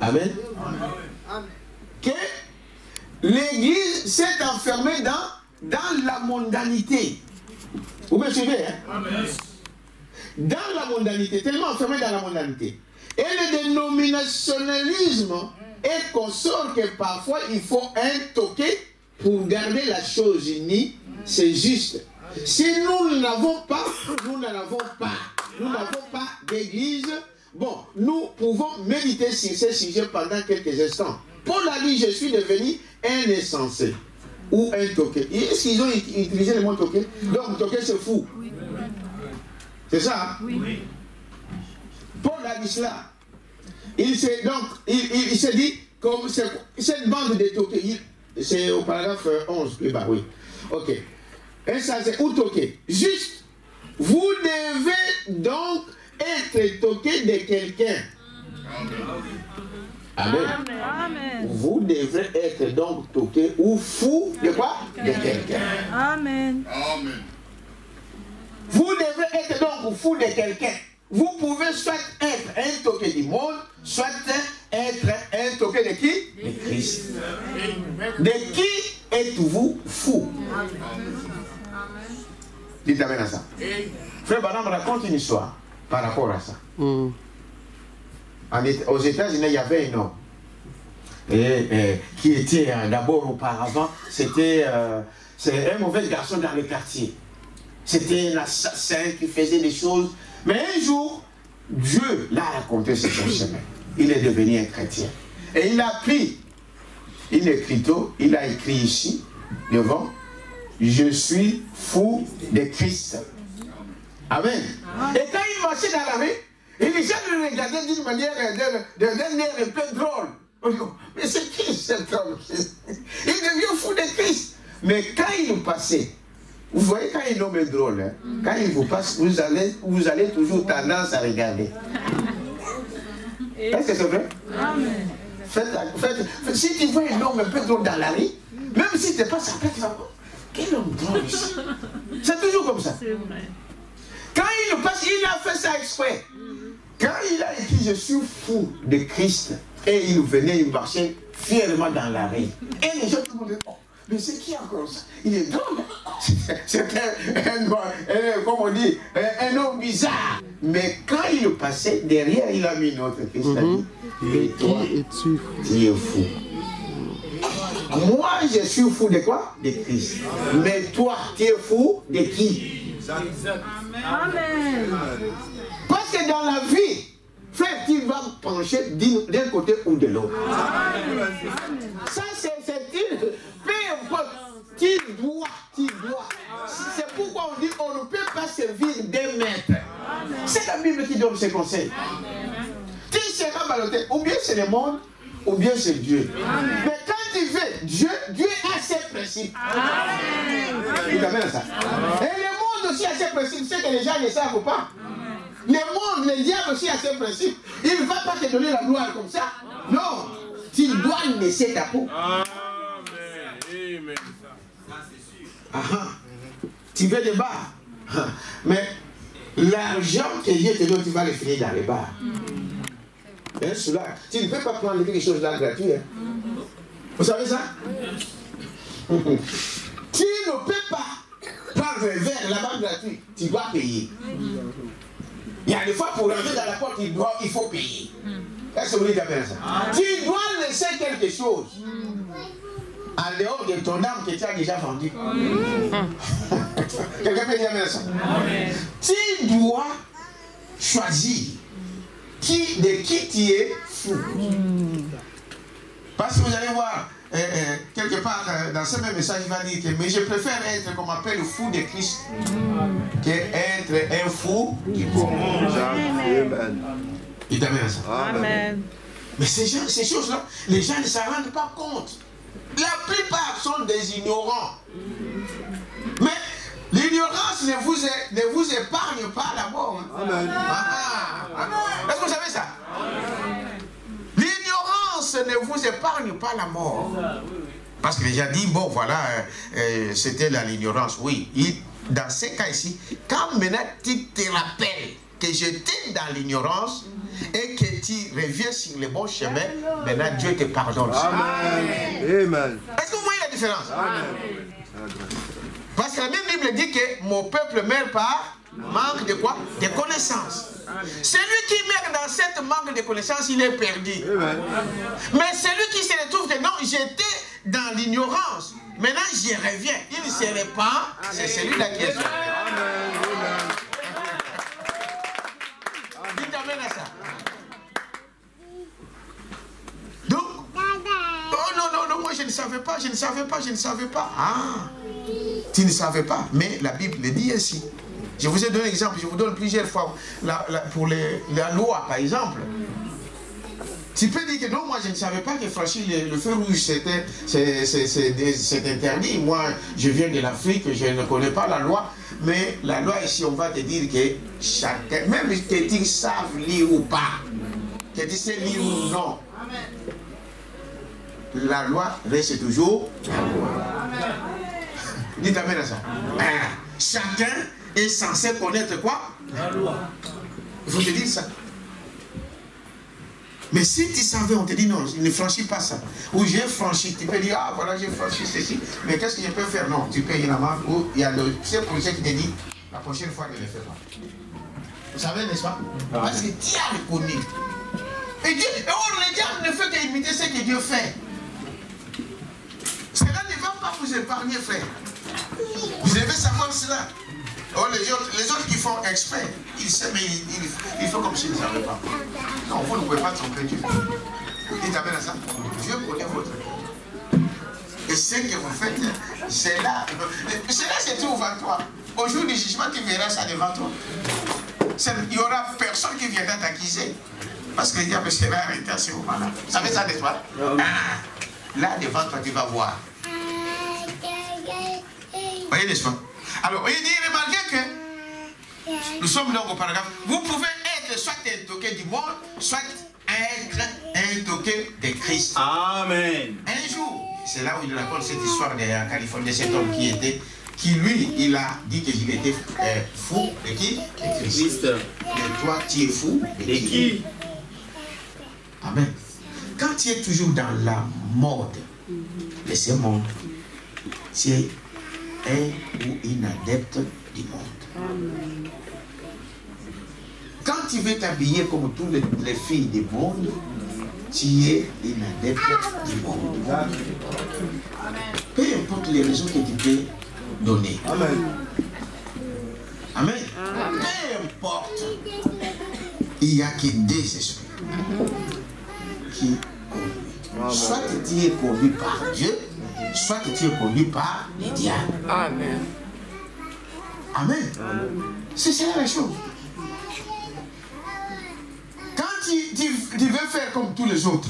Amen. Que l'Église s'est enfermée dans la mondanité. Vous me suivez, hein? Amen. Dans la mondanité, tellement enfermée dans la mondanité. Et le dénominationnalisme est consort que parfois il faut un toqué pour garder la chose unie, c'est juste. Si nous n'avons pas, nous n'avons pas d'église, bon, nous pouvons méditer sur ce sujet pendant quelques instants. Paul a dit, je suis devenu un insensé ou un toqué. Est-ce qu'ils ont utilisé le mot toqué? Donc toqué c'est fou. C'est ça, hein? Oui. Paul a dit cela. Il s'est dit, comme cette bande de toqués, c'est au paragraphe 11 plus bas, oui. Ok. Et ça c'est ou toqué. Juste, vous devez donc être toqué de quelqu'un. Amen. Amen. Vous devez être donc toqué ou fou de quoi? De quelqu'un. Amen. Amen. Vous devez être donc fou de quelqu'un. Vous pouvez soit être un toqué du monde, soit être un toqué de qui? De Christ. De qui êtes-vous fou? Dites amen à ça. Frère Branham raconte une histoire par rapport à ça. Aux États-Unis, il y avait un homme qui était d'abord auparavant, c'est un mauvais garçon dans le quartier. C'était un assassin qui faisait des choses. Mais un jour, Dieu l'a raconté sur son chemin. Il est devenu un chrétien. Et il a pris une écriture, il a écrit ici, devant, je suis fou de Christ. Amen. Et quand il marchait dans la rue, il les gens le regardaient d'une manière, d'un air un peu drôle. On dit, mais c'est qui cet homme? Il devient fou de Christ. Mais quand il passait, vous voyez quand un homme est drôle, hein? Quand il vous passe, vous allez toujours tendance à regarder. Est-ce que c'est vrai? Amen. Si tu vois un homme un peu drôle dans la rue, même si tu n'es pas sa tête, tu vas voir, quel homme drôle ici. C'est toujours comme ça. Quand il passe, il a fait ça exprès. Quand il a écrit je suis fou de Christ, et il venait, il marchait fièrement dans la rue. Et les gens tout le monde disaient, oh, mais c'est qui encore ça? Il est drôle. C'est comme on dit, un homme bizarre. Mais quand il passait, derrière, il a mis notre Christ. Et toi, tu es fou. Moi, je suis fou de quoi? De Christ. Mais toi, tu es fou de qui? Amen. Parce que dans la vie, frère, tu vas pencher d'un côté ou de l'autre. Ça, c'est une... Peu importe, tu dois. C'est pourquoi on dit on ne peut pas servir des maîtres. C'est la Bible qui donne ces conseils. Tu seras ballotté, ou bien c'est le monde, ou bien c'est Dieu. Mais quand tu veux Dieu a ses principes. Amen. Ça. Et le monde aussi a ses principes, c'est que les gens ne savent pas. Le monde, le diable aussi a ses principes. Il ne va pas te donner la gloire comme ça. Non, tu dois laisser ta peau. Tu veux des bars. Mais l'argent que Dieu te donne, tu vas le finir dans les bars. Hein, cela, tu ne peux pas prendre quelque chose là gratuit. Hein. Vous savez ça? Tu ne peux pas prendre un verre là-bas gratuit. Tu dois payer. Il y a des fois pour rentrer dans la porte, il faut payer. Est-ce que vous dites bien ça? Tu dois laisser quelque chose en dehors de ton âme que tu as déjà vendu. Quelqu'un peut dire bien ça? Tu dois choisir de qui tu es fou. Parce que vous allez voir, quelque part dans ce même message, il va dire que mais je préfère être, comme on appelle, le fou de Christ qu'être un fou du monde. Il t'amène ça. Amen. Mais ces choses-là, les gens ne s'en rendent pas compte. La plupart sont des ignorants. Mais l'ignorance ne vous épargne pas la mort. Amen. Est-ce que vous savez ça? L'ignorance ne vous épargne pas la mort. Parce que les gens disent, bon voilà, c'était l'ignorance. Oui, dans ces cas ici, quand maintenant tu te rappelles que j'étais dans l'ignorance et que tu reviens sur le bon chemin, maintenant Dieu te pardonne. Amen. Amen. Est-ce que vous voyez la différence? Amen. Parce que la même Bible dit que mon peuple meurt par manque de quoi? De connaissances. Celui qui meurt dans cette manque de connaissances, il est perdu. Amen. Mais celui qui se retrouve que non, j'étais dans l'ignorance, maintenant j'y reviens, il ne se répand, c'est celui-là qui est sauvé. Dites amen à ça. Donc, oh non, moi je ne savais pas. Ah, tu ne savais pas, mais la Bible le dit ainsi. Je vous ai donné un exemple, je vous donne plusieurs fois pour la loi, par exemple. Tu peux dire que non, moi je ne savais pas que franchir le feu rouge c'est interdit. Moi je viens de l'Afrique, je ne connais pas la loi. Mais la loi ici, on va te dire que chacun, même que tu savent lire ou pas, que tu sais lire ou non, la loi reste toujours la loi. Dites amen à ça. Chacun est censé connaître quoi? La loi. Il faut te dire ça. Mais si tu savais, on te dit non, ne franchis pas ça. Ou j'ai franchi, tu peux dire, ah voilà, j'ai franchi ceci. Mais qu'est-ce que je peux faire? Non, tu payes la main, ou il y a le projet qui te dit, la prochaine fois, ne le fais pas. Vous savez, n'est-ce pas? Parce que Dieu a reconnu. Et Dieu, le diable ne fait qu'imiter ce que Dieu fait. Cela ne va pas vous épargner, frère. Vous devez savoir cela. Oh, les autres qui font exprès, ils savent, mais ils font comme s'ils ne savaient pas. Non, vous ne pouvez pas tromper Dieu. Dites amen à ça. Dieu connaît votre vie. Et ce que vous faites, c'est là. Cela se trouve en toi. Au jour du jugement, tu verras ça devant toi. Il n'y aura personne qui viendra t'accuser. Parce que le diable sera arrêté à ce moment-là. Vous savez ça, n'est-ce pas? Là, devant toi, tu vas voir. Voyez, n'est-ce pas? Alors, il dit, remarquez que nous sommes donc au paragraphe. Vous pouvez être soit un toqué du monde, soit être un toqué de Christ. Amen. Un jour, c'est là où il raconte cette histoire en Californie de cet homme qui lui, il a dit qu'il était fou de qui? De Christ. Et toi, tu es fou de qui? Amen. Quand tu es toujours dans la mode de ce monde, tu es un ou une adepte du monde. Quand tu veux t'habiller comme toutes les filles du monde, tu es une adepte du monde. Peu importe les raisons que tu peux donner. Amen. Amen. Peu importe. Il n'y a que deux esprits qui conduisent. Soit tu es conduit par Dieu, soit tu es conduit par les diables. Amen. Amen. C'est ça la chose. Quand tu veux faire comme tous les autres,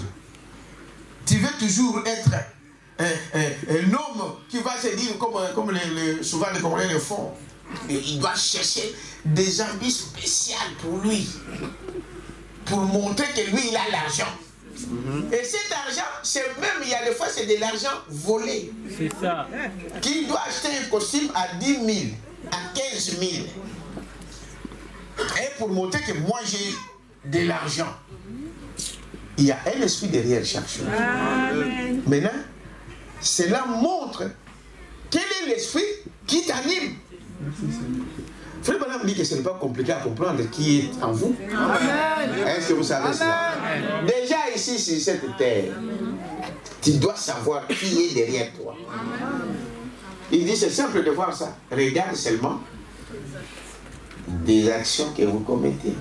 tu veux toujours être un homme qui va se dire, comme souvent les Congolais le font, il doit chercher des habits spéciaux pour lui, pour montrer que lui, il a l'argent. Et cet argent, c'est même, il y a des fois, c'est de l'argent volé. C'est ça. Qui doit acheter un costume à 10 000, à 15 000. Et pour montrer que moi, j'ai de l'argent. Il y a un esprit derrière chaque chose. Amen. Maintenant, cela montre quel est l'esprit qui t'anime. Frère Branham dit que ce n'est pas compliqué à comprendre qui est en vous. Est-ce que vous savez cela? Déjà ici, sur cette terre, tu dois savoir qui est derrière toi. Il dit, c'est simple de voir ça. Regarde seulement des actions que vous commettez,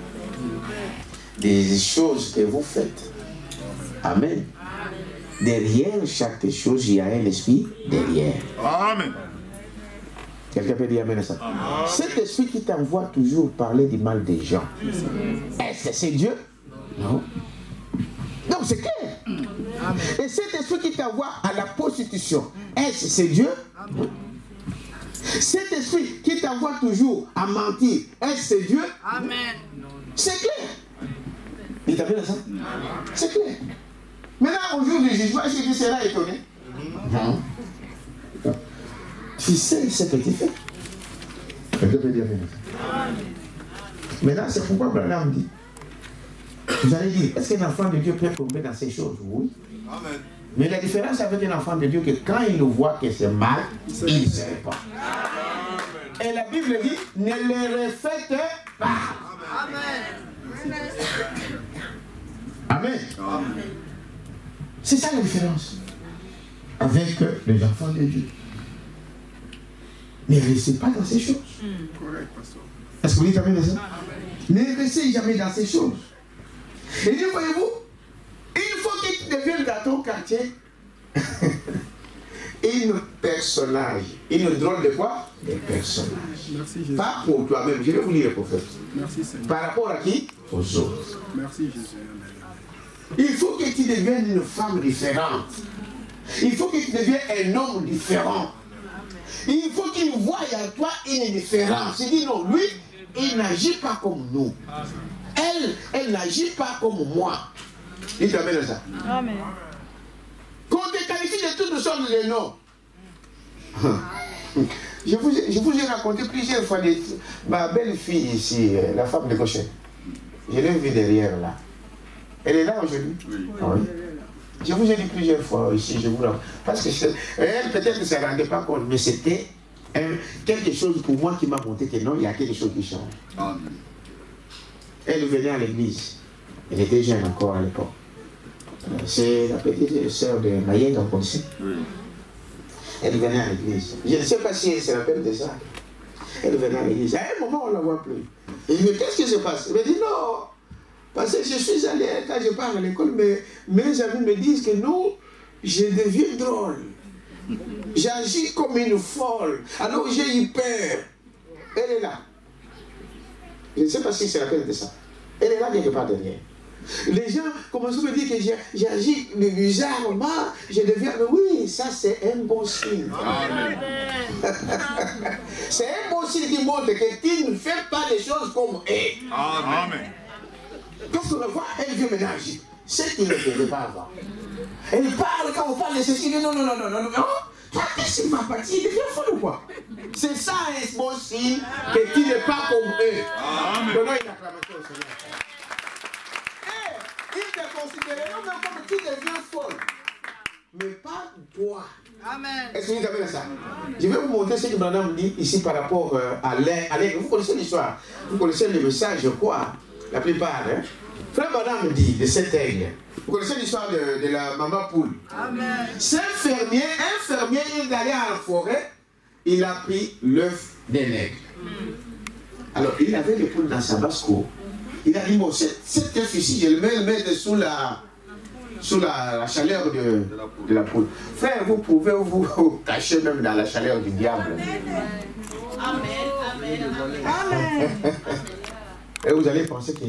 des choses que vous faites. Amen. Derrière chaque chose, il y a un esprit derrière. Amen. Quelqu'un peut dire amen à ça. Cet esprit qui t'envoie toujours parler du mal des gens, est-ce que c'est Dieu? Non. Donc c'est clair. Et cet esprit qui t'envoie à la prostitution, est-ce que c'est Dieu? Non. Cet esprit qui t'envoie toujours à mentir, est-ce que c'est Dieu? Amen. C'est clair. Il t'a bien ça? C'est clair. Maintenant, au jour du jugement, est-ce que tu seras étonné? Non. Tu sais ce que tu fais. Quelqu'un peut dire amen. Maintenant, c'est pourquoi Branham dit. Vous allez dire, est-ce qu'un enfant de Dieu peut tomber dans ces choses? Oui. Amen. Mais la différence avec un enfant de Dieu, que quand il voit que c'est mal, il ne se répand. Et la Bible dit, ne le refaites pas. Amen. Amen. C'est ça la différence avec les enfants de Dieu. Ne restez pas dans ces choses. Correct, pasteur. Est-ce que vous dites amen à ça? Ne restez jamais dans ces choses. Et dit, voyez-vous, il faut que tu deviennes dans ton quartier une personnage. Une drôle de quoi? Des personnages. Merci Jésus. Pas pour toi-même. Je vais vous lire le prophète. Merci Seigneur. Par rapport à qui? Aux autres. Merci Jésus. Il faut que tu deviennes une femme différente. Il faut que tu deviennes un homme différent. Il faut qu'il voie en toi une différence. Il dit non, lui, il n'agit pas comme nous. Elle n'agit pas comme moi. Il t'amène à ça. Amen. Qu'on te qualifie de toutes sortes de noms. Je vous ai raconté plusieurs fois ma belle-fille ici, la femme de Goshen. Je l'ai vue derrière là. Elle est là aujourd'hui? Oui. Ah oui. Je vous ai dit plusieurs fois ici, je vous raconte. Parce que elle, peut-être ne se rendait pas compte, mais c'était quelque chose pour moi qui m'a montré que non, il y a quelque chose qui change. Amen. Elle venait à l'église. Elle était jeune encore à l'époque. C'est la petite sœur de Mayenne, on connaissait. Oui. Elle venait à l'église. Je ne sais pas si elle se rappelle de ça. Elle venait à l'église. À un moment, on ne la voit plus. Et je me dis, qu'est-ce qui se passe? Elle me dit, non. Parce que je suis allé, quand je pars à l'école, mes amis me disent que non, je deviens drôle. J'agis comme une folle. Alors j'ai eu peur. Elle est là. Je ne sais pas si elle se rappelle de ça. Elle est là quelque part derrière. Les gens commencent à me dire que j'agis bizarrement, je deviens... Mais oui, ça c'est un bon signe. C'est un bon signe qui montre que tu ne fais pas les choses comme elle. Amen. Parce qu'on le voit, elle vient ménager. C'est qu'il ne devait pas avoir. Elle parle, quand on parle de ceci, non. Toi, qu'est-ce qui m'a parti? Il devient folle ou quoi? C'est ça un bon signe que tu n'es pas comme eux. Donnons une acclamation au Seigneur. Il te considère même comme tu deviens folle. Mais pas toi. Amen. Est-ce que vous avez ça? Je vais vous montrer ce que Branham dit ici par rapport à l'aigle. Vous connaissez l'histoire. Vous connaissez le message, je crois. La plupart. Hein? Frère Branham dit de cet aigle. Vous connaissez l'histoire de la maman poule. Amen. C'est un fermier, il est allé à la forêt. Il a pris l'œuf d'un aigle. Alors, il avait les poules dans sa basse-cour. Il a dit, bon, cet œuf ici, je le mets sous la chaleur de la poule. Frère, vous pouvez vous cacher même dans la chaleur du diable. Amen. Et vous allez penser que...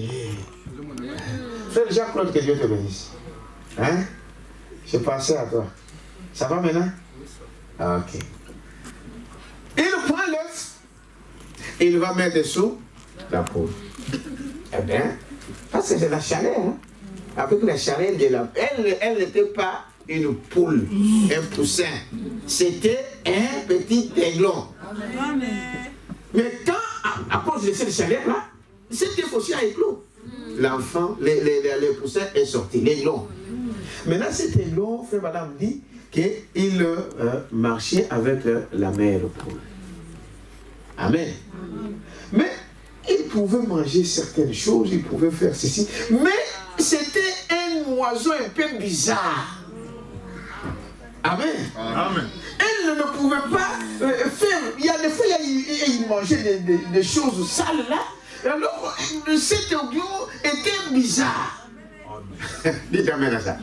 Frère Jean-Claude, que Dieu te bénisse. Hein? Je pensais à toi. Ça va maintenant? Ah, ok. Il prend l'œuf. Il va mettre sous la poule. Eh bien, parce que c'est la chaleur. Hein? avec la chair de la... Elle n'était pas une poule, un poussin. C'était un petit aiglon. Mais quand, à cause de cette chaleur-là, c'était aussi un aiglon. L'enfant, les poussins est sorti, l'aiglon. Maintenant, cet aiglon, frère madame dit qu'il marchait avec la mère poule. Amen. Mais il pouvait manger certaines choses, il pouvait faire ceci. Mais c'était un oiseau un peu bizarre. Amen. Amen. Elle ne pouvait pas faire. Il y a des fois, il mangeait des choses sales là. Alors, cet aiglon était bizarre. Dites amen à ça.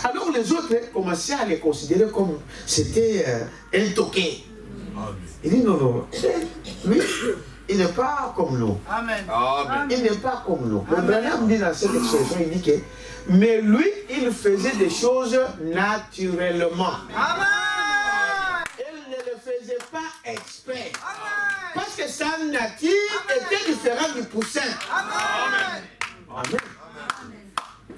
Alors, les autres commençaient à les considérer comme c'était un toqué. Il dit non, lui, il n'est pas comme nous. Amen. Il n'est pas comme nous. Le Branham dit dans cette expression, il dit que, mais lui, il faisait des choses naturellement. Amen. Il ne le faisait pas exprès. Parce que sa nature était différente du poussin. Amen. Amen.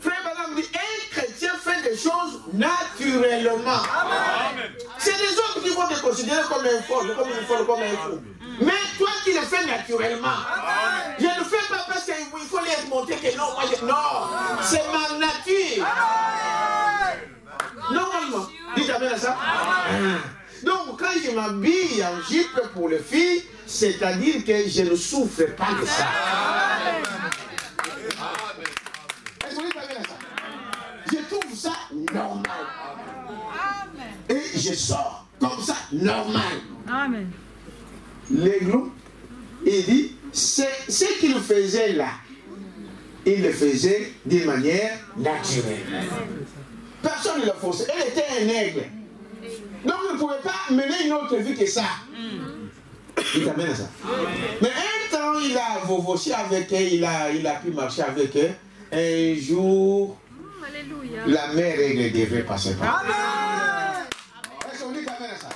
Frère Branham dit, un chrétien fait des choses naturellement. C'est les autres qui vont te considérer comme un folle, comme une folle, comme un fou. Mais toi qui le fais naturellement. Je ne le fais pas parce qu'il faut les montrer que non, moi je... Non, c'est ma nature. Normalement. Dites amen à ça. Donc quand je m'habille en jupe pour les filles, c'est-à-dire que je ne souffre pas de ça. Est-ce que vous dites amen à ça? Je trouve ça normal. Et je sors comme ça, normal. Amen. L'aiglon, il dit, ce qu'il faisait là, il le faisait d'une manière naturelle. Personne ne le forçait. Elle était un aigle. Donc il ne pouvait pas mener une autre vie que ça. Il t'amène à ça. Mais un temps, il a vovoché avec elle, il a pu marcher avec elle. Un jour, la mère aigle devait passer par. Est-ce qu'on dit t'amène à ça?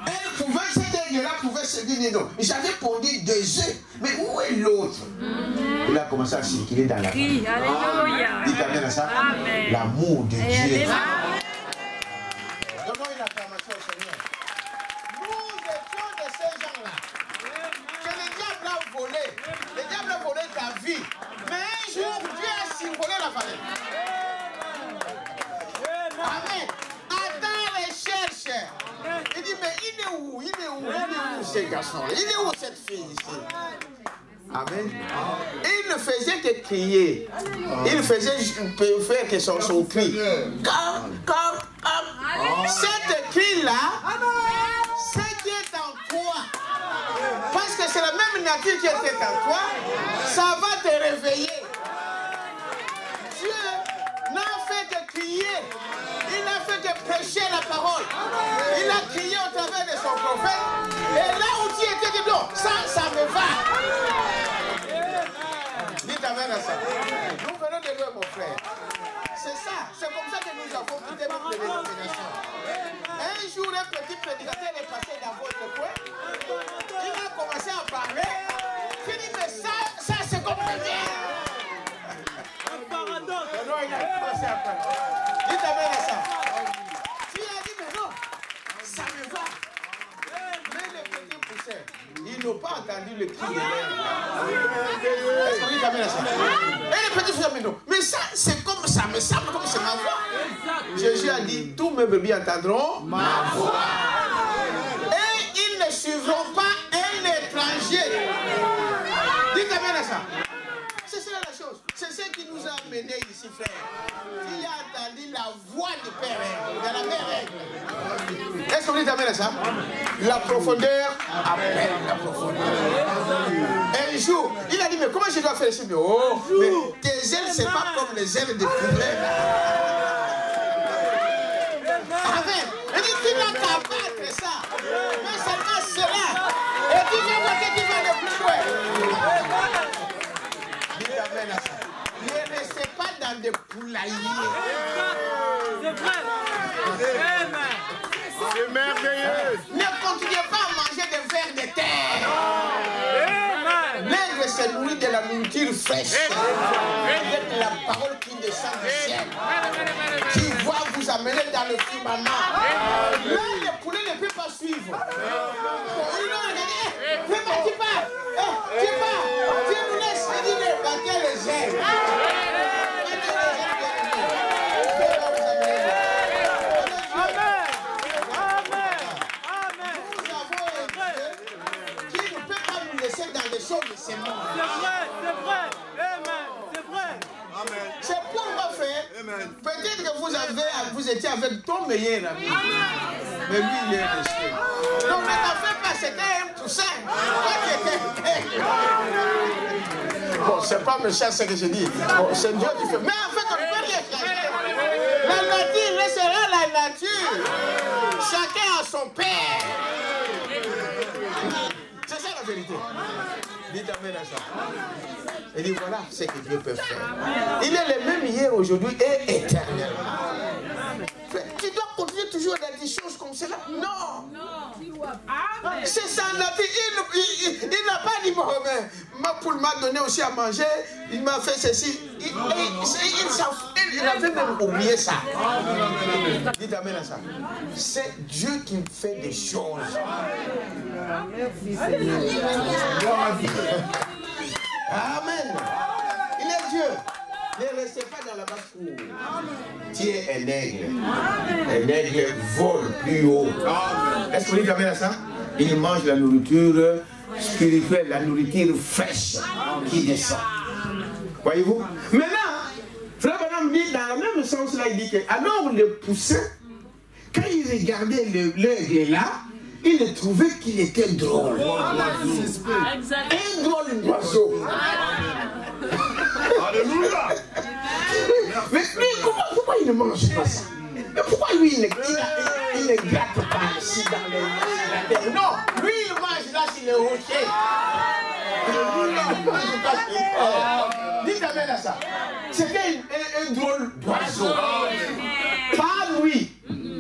Elle pouvait, cette aigle-là pouvait se dire non. J'avais pondu 2 œufs, mais où est l'autre? Il a commencé à circuler dans la vie. Alléluia. Il t'amène à ça? Amen. L'amour de Dieu. Amen. Donne-moi une acclamation au Seigneur. Nous étions de ces gens-là. Que le diable a volé. Le diable a volé ta vie. Mais un jour, Dieu a survolé la vallée. Amen. Adam les cherche. Il dit, mais il est où? Il est où? Il est où ce garçon-là? Il est où cette fille ici? Amen. Il ne faisait que crier. Il faisait faire que son cri. Cet cri-là, c'est qui est en toi. Parce que c'est la même nature qui était en toi. Ça va te réveiller. Dieu n'a fait que crier. Il n'a fait que prêcher la parole. Il a crié au travers de son prophète. Et là où tu étais, dit non, ça me va. Dites amen à ça. Nous venons de loin, mon frère. C'est ça. C'est comme ça que nous avons quitté notre dénomination. Un jour, un petit prédicateur est passé dans votre coin. Il a commencé à parler. Il dit, mais ça c'est comme le mien. Non, il a commencé à parler. Dites amen à ça. Tu as dit, mais non, ça me va. Mais les petits poussins, ils n'ont pas entendu le cri de l'air. Est-ce qu'on dit amen à ça? Et les petits poussins, mais non. Mais ça, c'est comme ça me semble comme c'est ma voix. Jésus a dit, tous mes bébés entendront ma voix. Et ils ne suivront pas un étranger. Dites amen à ça. C'est ça la chose. C'est ce qui nous a amenés ici, frère. Qui a entendu la voix du Père, de la Mère Aigle. Est-ce que vous dites amen à ça? La profondeur appelle la profondeur. Un jour, il a dit, mais comment je dois faire ici? Oh, mais tes ailes, c'est pas comme les ailes des poulets. Amen. Il dit, tu n'as qu'à battre ça. Mais seulement cela. Et tu vas voir que tu vas le plus loin. Dites amen à ça. Ne restez pas dans des poulaillers. C'est vrai. Amen. C'est merveilleux. Ne continuez pas à manger des vers de terre. Amen. L'aigle se nourrit de la nourriture fraîche. Avec la parole qui descend du ciel. Qui va vous amener dans le firmament. Là, le poulet ne peut pas suivre. Fais pas, tu pars. Tu pars. Tu nous laisses. Il dit, battez les ailes. C'est vrai, c'est vrai. Amen. C'est vrai. Amen. C'est pour moi, frère. Peut-être que vous étiez avec ton meilleur ami. Mais lui, il est resté. Donc, ne t'en fais pas, c'était un poussin. Bon, c'est pas méchant ce que je dis. Bon, c'est Dieu qui fait. Mais en fait, on ne peut rien changer. La nature restera la nature. Chacun a son père. C'est ça la vérité. Dites amen à ça. Et dit voilà ce que Dieu peut faire. Il est le même hier, aujourd'hui et éternellement. Tu dois continuer toujours dans des choses comme cela. Non. C'est ça la vie. Il n'a pas dit bon, ma poule m'a donné aussi à manger. Il m'a fait ceci. Il avait même oublié ça. Dites amen à ça. C'est Dieu qui fait des choses. Merci Seigneur. Amen. Il est Dieu. Ne restez pas dans la basse-cour. Tu es un aigle. Un aigle vole plus haut. Est-ce que vous dites amen à ça? Il mange la nourriture spirituelle, la nourriture fraîche qui descend. Voyez-vous? Maintenant, Frère Branham dit dans le même sens là, il dit que alors le poussin, quand il regardait l'aigle là, il trouvait qu'il était drôle. Un drôle d'oiseau. Alléluia. Mais pourquoi il ne mange pas ça? Mais pourquoi lui, il ne gratte pas ici dans la terre? Non, lui, il mange là sur le rocher. Dites amen à ça. C'était un drôle d'oiseau. Pas lui.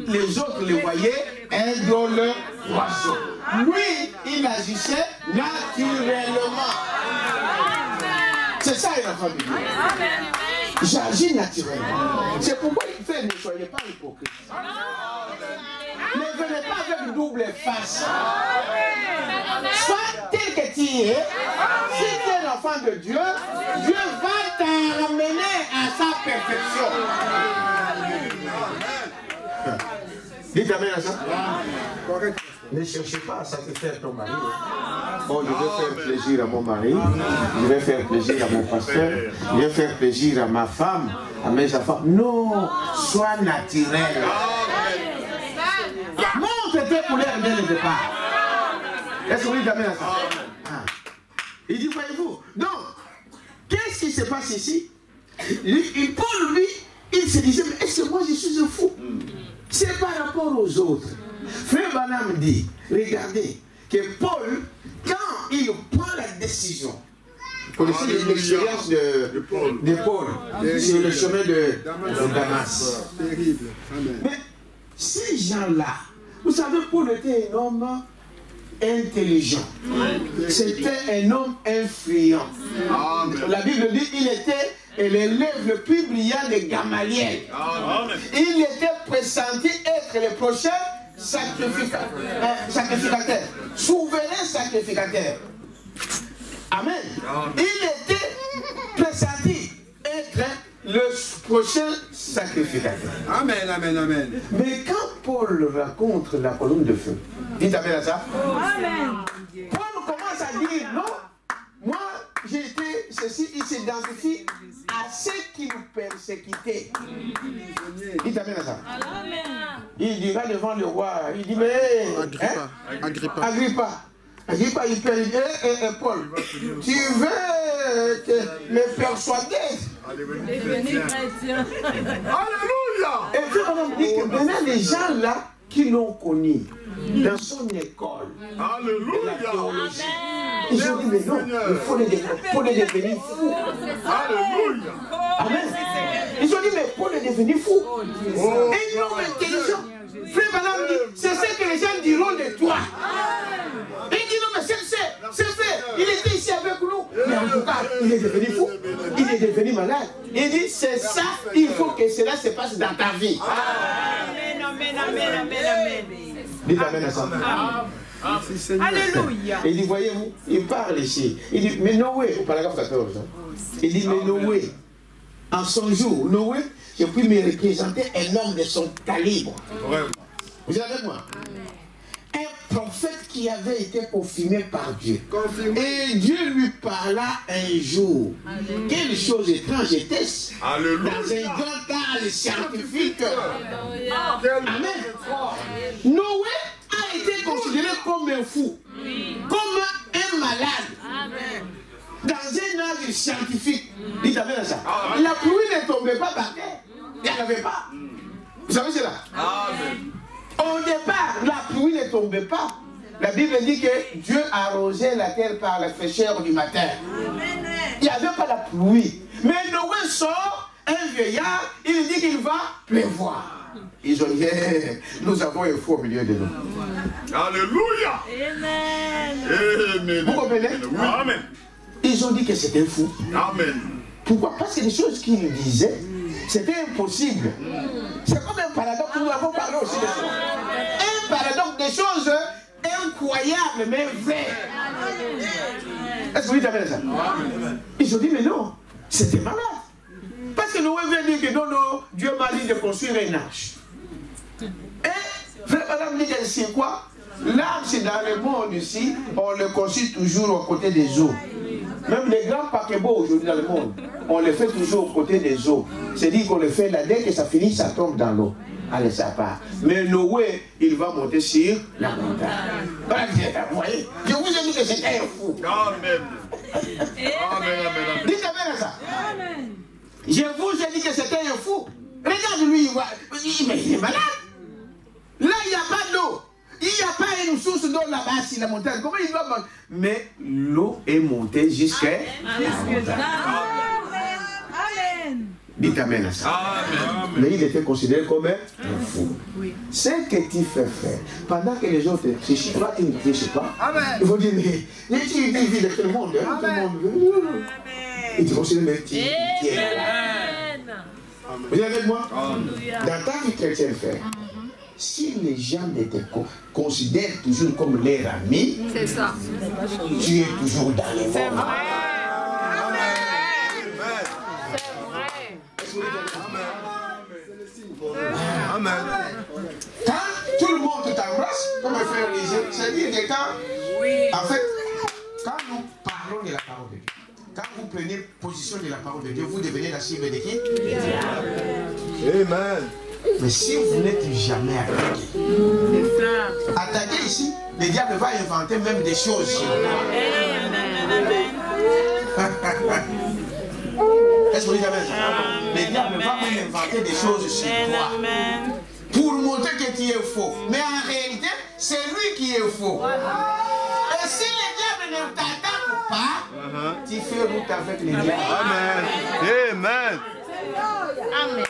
Les autres le voyaient, un drôle d'oiseau. Lui, il agissait naturellement. C'est ça une enfant de Dieu. J'agis naturellement. C'est pourquoi il fait, ne soyez pas hypocrite. Ne venez pas avec double face. Sois tel que tu es. Si tu es l'enfant de Dieu, Dieu va t'amener à sa perfection. Dites amen à ça. Ne cherchez pas à satisfaire ton mari. Bon, je vais faire plaisir à mon mari, je vais faire plaisir à mon pasteur, je vais faire plaisir à ma femme, à mes enfants. Non, sois naturel. Montre tes couleurs dès le départ. Est-ce que vous dites amen à ça? Il dit, voyez-vous, donc, qu'est-ce qui se passe ici? Paul, lui, il se disait, mais est-ce que moi je suis un fou? C'est par rapport aux autres. Frère Branham dit, regardez, que Paul, quand il prend la décision, vous connaissez l'expérience de Paul sur le chemin de Damas. Mais ces gens-là, vous savez, Paul était un homme intelligent. C'était un homme influent. La Bible dit qu'il était l'élève le plus brillant de Gamaliel. Il était pressenti être le prochain sacrificateur, souverain sacrificateur. Amen. Il était pressenti être le prochain sacrificateur. Amen, amen, amen. Mais quand Paul raconte la colonne de feu, dites amen à ça. Amen. Paul commence à dire non, moi j'ai été ceci, il s'identifie à ceux qui nous persécutaient. Dites amen à ça. Amen. Il dira devant le roi, il dit mais Agrippa, il peut dire, Paul, tu veux me persuader? Devenir chrétien. Alléluia. Et puis on dit que maintenant les gens là qui l'ont connu dans son école, Alléluia. la théologie, ils ont dit mais non, il faut les devenir fous. Alléluia. Amen. Ils ont dit mais pour les devenir fous. Et ils l'ont intelligent. Frère Branham dit, c'est ce que les gens diront de toi. Et il dit non mais c'est fait. Il était ici avec nous. Mais en tout cas, Il est devenu fou. Il est devenu malade. Il dit, c'est ça, il faut que cela se passe dans ta vie. Amen, amen, amen, amen, amen. Dites amen à ça. Alléluia. Il dit, voyez-vous, il parle ici. Il dit, mais Noé, au paragraphe 14, il dit, mais Noé, en son jour, Noé, je puis me représenter un homme de son calibre. Vous êtes avec moi? Un prophète qui avait été confirmé par Dieu. Et Dieu lui parla un jour. Quelle chose étrange était-ce? Dans un grand cadre scientifique. Amen. Noé a été considéré comme un fou, comme un malade. Dans un âge scientifique. Dites amen à ça. La pluie ne tombait pas par terre. Il n'y en avait pas. Vous savez cela? Amen. Au départ, la pluie ne tombait pas. La Bible dit que Dieu arrosait la terre par la fraîcheur du matin. Il n'y avait pas la pluie. Mais Noé sort, un vieillard, il dit qu'il va pleuvoir. Ils ont dit, nous avons un fou au milieu de nous. Alléluia. Amen. Vous comprenez? Amen. Ils ont dit que c'était fou. Amen. Pourquoi? Parce que les choses qu'il disait, c'était impossible. C'est comme un paradoxe, nous avons parlé aussi de ça. Un paradoxe, des choses incroyables, mais vraies. Est-ce que vous dites amen à ça? Ils ont dit, mais non, c'était malade. Parce que Noé vient dire que non, non, Dieu m'a dit de construire une arche. Et, frère Madame dit que c'est quoi? L'arche dans le monde ici, on le construit toujours aux côtés des eaux. Même les grands paquebots aujourd'hui dans le monde, on les fait toujours aux côtés des eaux. C'est-à-dire qu'on le fait là, dès que ça finit, ça tombe dans l'eau. Allez, ça part. Mais Noé, il va monter sur la montagne. Vous voyez, je vous ai dit que c'était un fou. Amen. Amen. Dites amen à ça. Amen. Je vous ai dit que c'était un fou. Regarde lui, il est malade. Là, il n'y a pas d'eau. Il n'y a pas une source d'eau là-bas sur la montagne. Comment il doit monter? Mais l'eau est montée jusqu'à la montagne. Amen. Dites amen à ça. Amen. Mais il était considéré comme un fou. Oui. Ce que tu fais faire, pendant que les autres trichent, toi tu ne triches pas. Amen. Il faut dire, mais tu vis de tout le monde. Hein, tout le monde. Et tu considères, mais tu es là. Vous êtes avec moi? Dans ta vie chrétienne, frère, si les gens te considèrent toujours comme leur ami, c'est ça. Tu es toujours dans les C'est morts. vrai. Amen. Quand tout le monde t'embrasse, comme le frère disait, c'est-à-dire que quand, en fait, quand nous parlons de la parole de Dieu, quand vous prenez position de la parole de Dieu, vous devenez la cible de qui? Amen. Mais si vous n'êtes jamais attaqué ici, le diable va inventer même des choses sur vous. Est-ce que vous dites amen? Le diable va même inventer des choses sur toi pour montrer que tu es faux. Mais en réalité, c'est lui qui est faux. Et si le diable ne t'attaque pas, tu fais route avec le diable. Amen. Amen. Amen.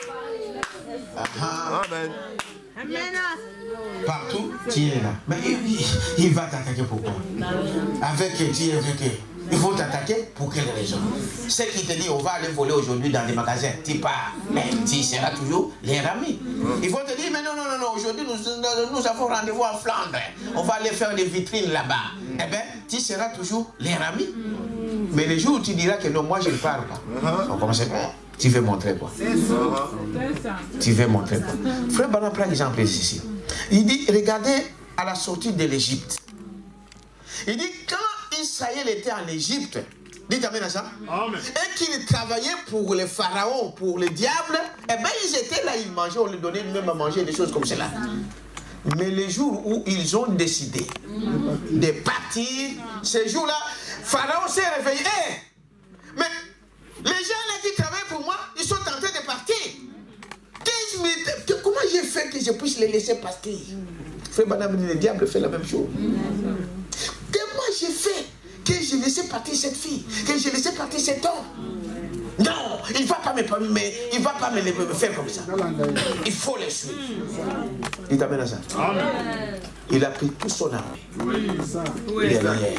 Amen. Amen. Partout, tu es là. Mais il va t'attaquer pourquoi? Avec Dieu, avec eux. Il faut t'attaquer pour quelle raison? Ce qui te dit, on va aller voler aujourd'hui dans des magasins, tu pars, mais tu seras toujours leur ami. Ils vont te dire, mais non, aujourd'hui nous avons rendez-vous en Flandre, on va aller faire des vitrines là-bas. Eh bien, tu seras toujours leur ami. Mais le jour où tu diras que non, moi je ne parle pas, on commence à faire. Tu veux montrer quoi? Tu veux montrer quoi? Frère Bana prend l'exemple ici. Il dit, regardez à la sortie de l'Égypte. Il dit, quand Israël était en Égypte, dites amen à ça, et qu'ils travaillaient pour les pharaons, pour le diable, eh bien ils étaient là, ils mangeaient, on leur donnait même à manger des choses comme cela. Mais les jours où ils ont décidé de partir, ces jours-là, Pharaon s'est réveillé. Mais les gens là qui travaillent pour moi, ils sont en train de partir. Comment j'ai fait que je puisse les laisser partir? Frère Madame, le diable fait la même chose. Comment j'ai fait que j'ai laissé partir cette fille, que j'ai laissé partir cet homme? Non, il ne va pas me faire comme ça. Il faut les suivre. Il t'amène à ça. Il a pris tout son armée. Il est allé.